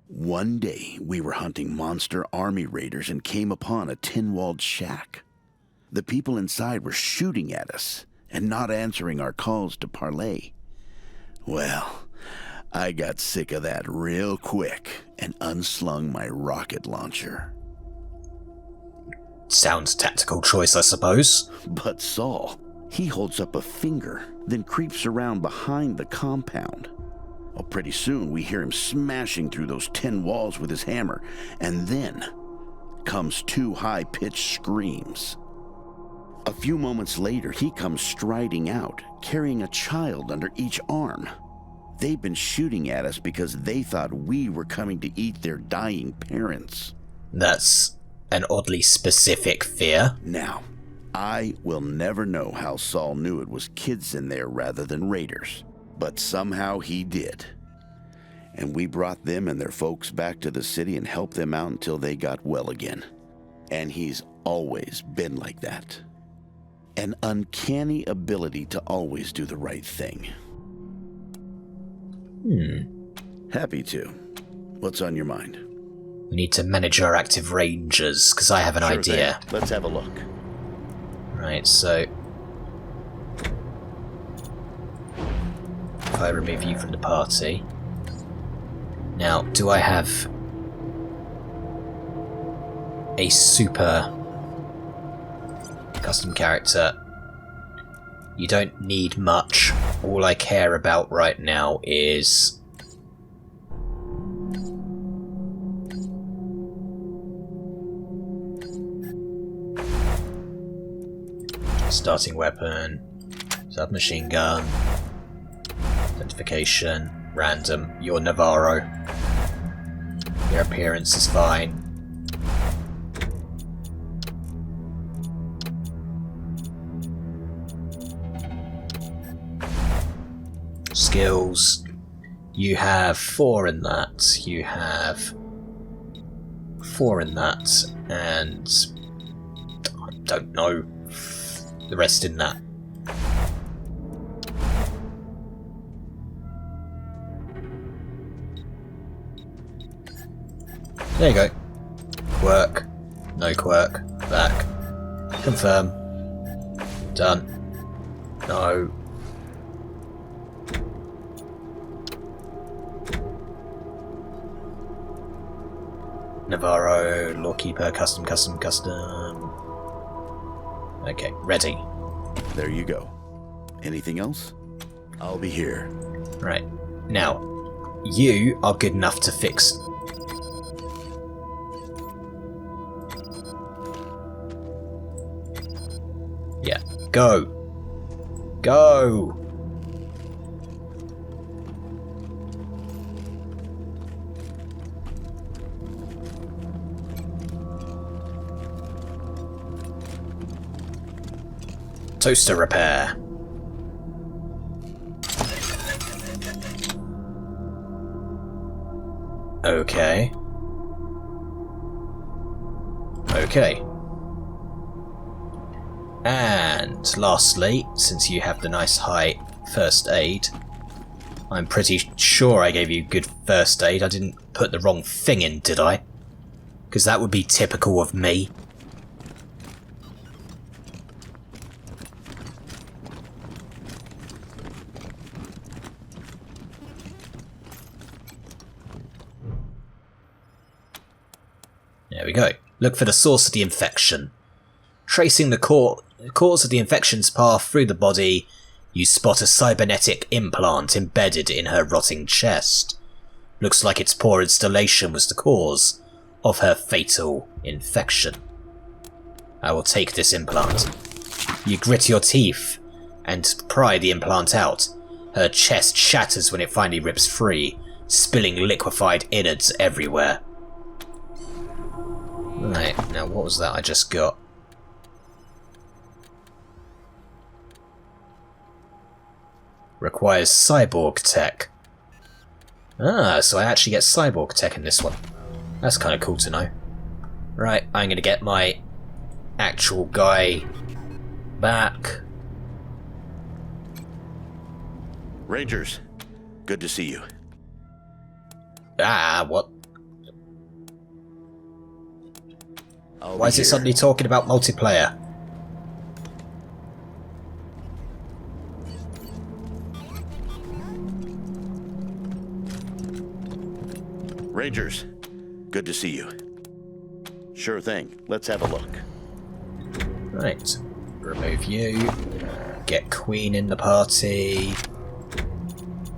one day we were hunting monster army raiders and came upon a tin-walled shack. The people inside were shooting at us and not answering our calls to parley. Well, I got sick of that real quick and unslung my rocket launcher. Sounds tactical choice, I suppose. But Saul, he holds up a finger, then creeps around behind the compound. Well, pretty soon we hear him smashing through those tin walls with his hammer, and then comes 2 high-pitched screams. A few moments later, he comes striding out, carrying a child under each arm. They've been shooting at us because they thought we were coming to eat their dying parents. That's an oddly specific fear. Now, I will never know how Saul knew it was kids in there rather than raiders, but somehow he did. And we brought them and their folks back to the city and helped them out until they got well again. And he's always been like that. An uncanny ability to always do the right thing. Happy to. What's on your mind? We need to manage our active rangers, because I have an idea. Thing. Let's have a look. Right, so if I remove you from the party. Now, do I have a super custom character? You don't need much. All I care about right now is starting weapon, submachine gun, identification, random. You're Navarro. Your appearance is fine. Skills. You have 4 in that. You have 4 in that. And I don't know the rest in that. There you go. Quirk. No quirk. Back. Confirm. Done. No. Navarro, Lawkeeper, custom. Okay, ready. There you go. Anything else? I'll be here. Right. Now, you are good enough to fix... Yeah. Go! Go! Toaster repair. Okay. Okay. And lastly, since you have the nice high first aid, I'm pretty sure I gave you good first aid. I didn't put the wrong thing in, did I? Because that would be typical of me. There we go. Look for the source of the infection. Tracing the the cause of the infection's path through the body, you spot a cybernetic implant embedded in her rotting chest. Looks like its poor installation was the cause of her fatal infection. I will take this implant. You grit your teeth and pry the implant out. Her chest shatters when it finally rips free, spilling liquefied innards everywhere. Right, now what was that I just got? Requires cyborg tech. Ah, so I actually get cyborg tech in this one. That's kind of cool to know. Right, I'm going to get my actual guy back. Rangers, good to see you. Ah, what? I'll Why be is it here. suddenly talking about multiplayer? Rangers, good to see you. Sure thing. Let's have a look. Right. Remove you. Get Queen in the party.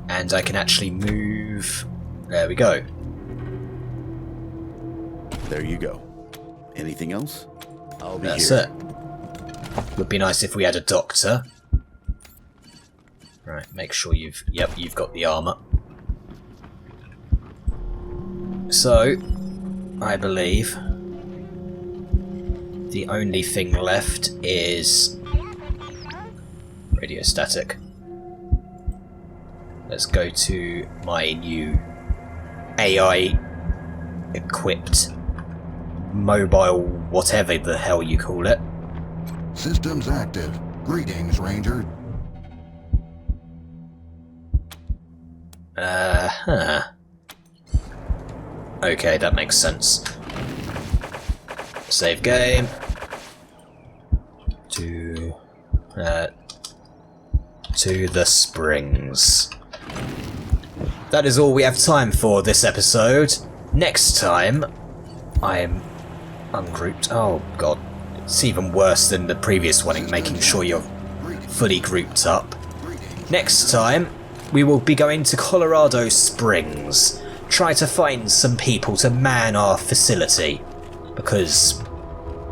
And I can actually move. There we go. There you go. Anything else? I'll be That's here. it. Would be nice if we had a doctor. Right, make sure you've got the armor. So, I believe the only thing left is radio static. Let's go to my new AI equipped mobile whatever the hell you call it. Systems active. Greetings, Ranger. Okay, that makes sense. Save game. To the springs. That is all we have time for this episode. Next time, I'm ungrouped. Oh god, it's even worse than the previous one in making sure you're fully grouped up. Next time, we will be going to Colorado Springs. Try to find some people to man our facility. Because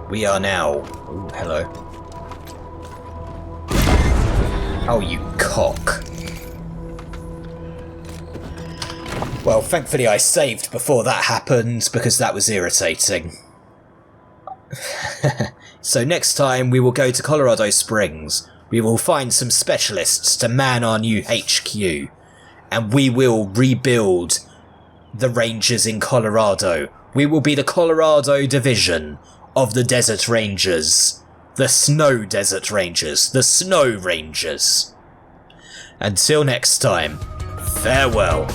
we are now... Ooh, hello. Oh, you cock. Well, thankfully I saved before that happened, because that was irritating. So next time we will go to Colorado Springs. We will find some specialists to man our new HQ. And we will rebuild the Rangers in Colorado. We will be the Colorado division of the Desert Rangers. The Snow Desert Rangers. The Snow Rangers. Until next time, farewell.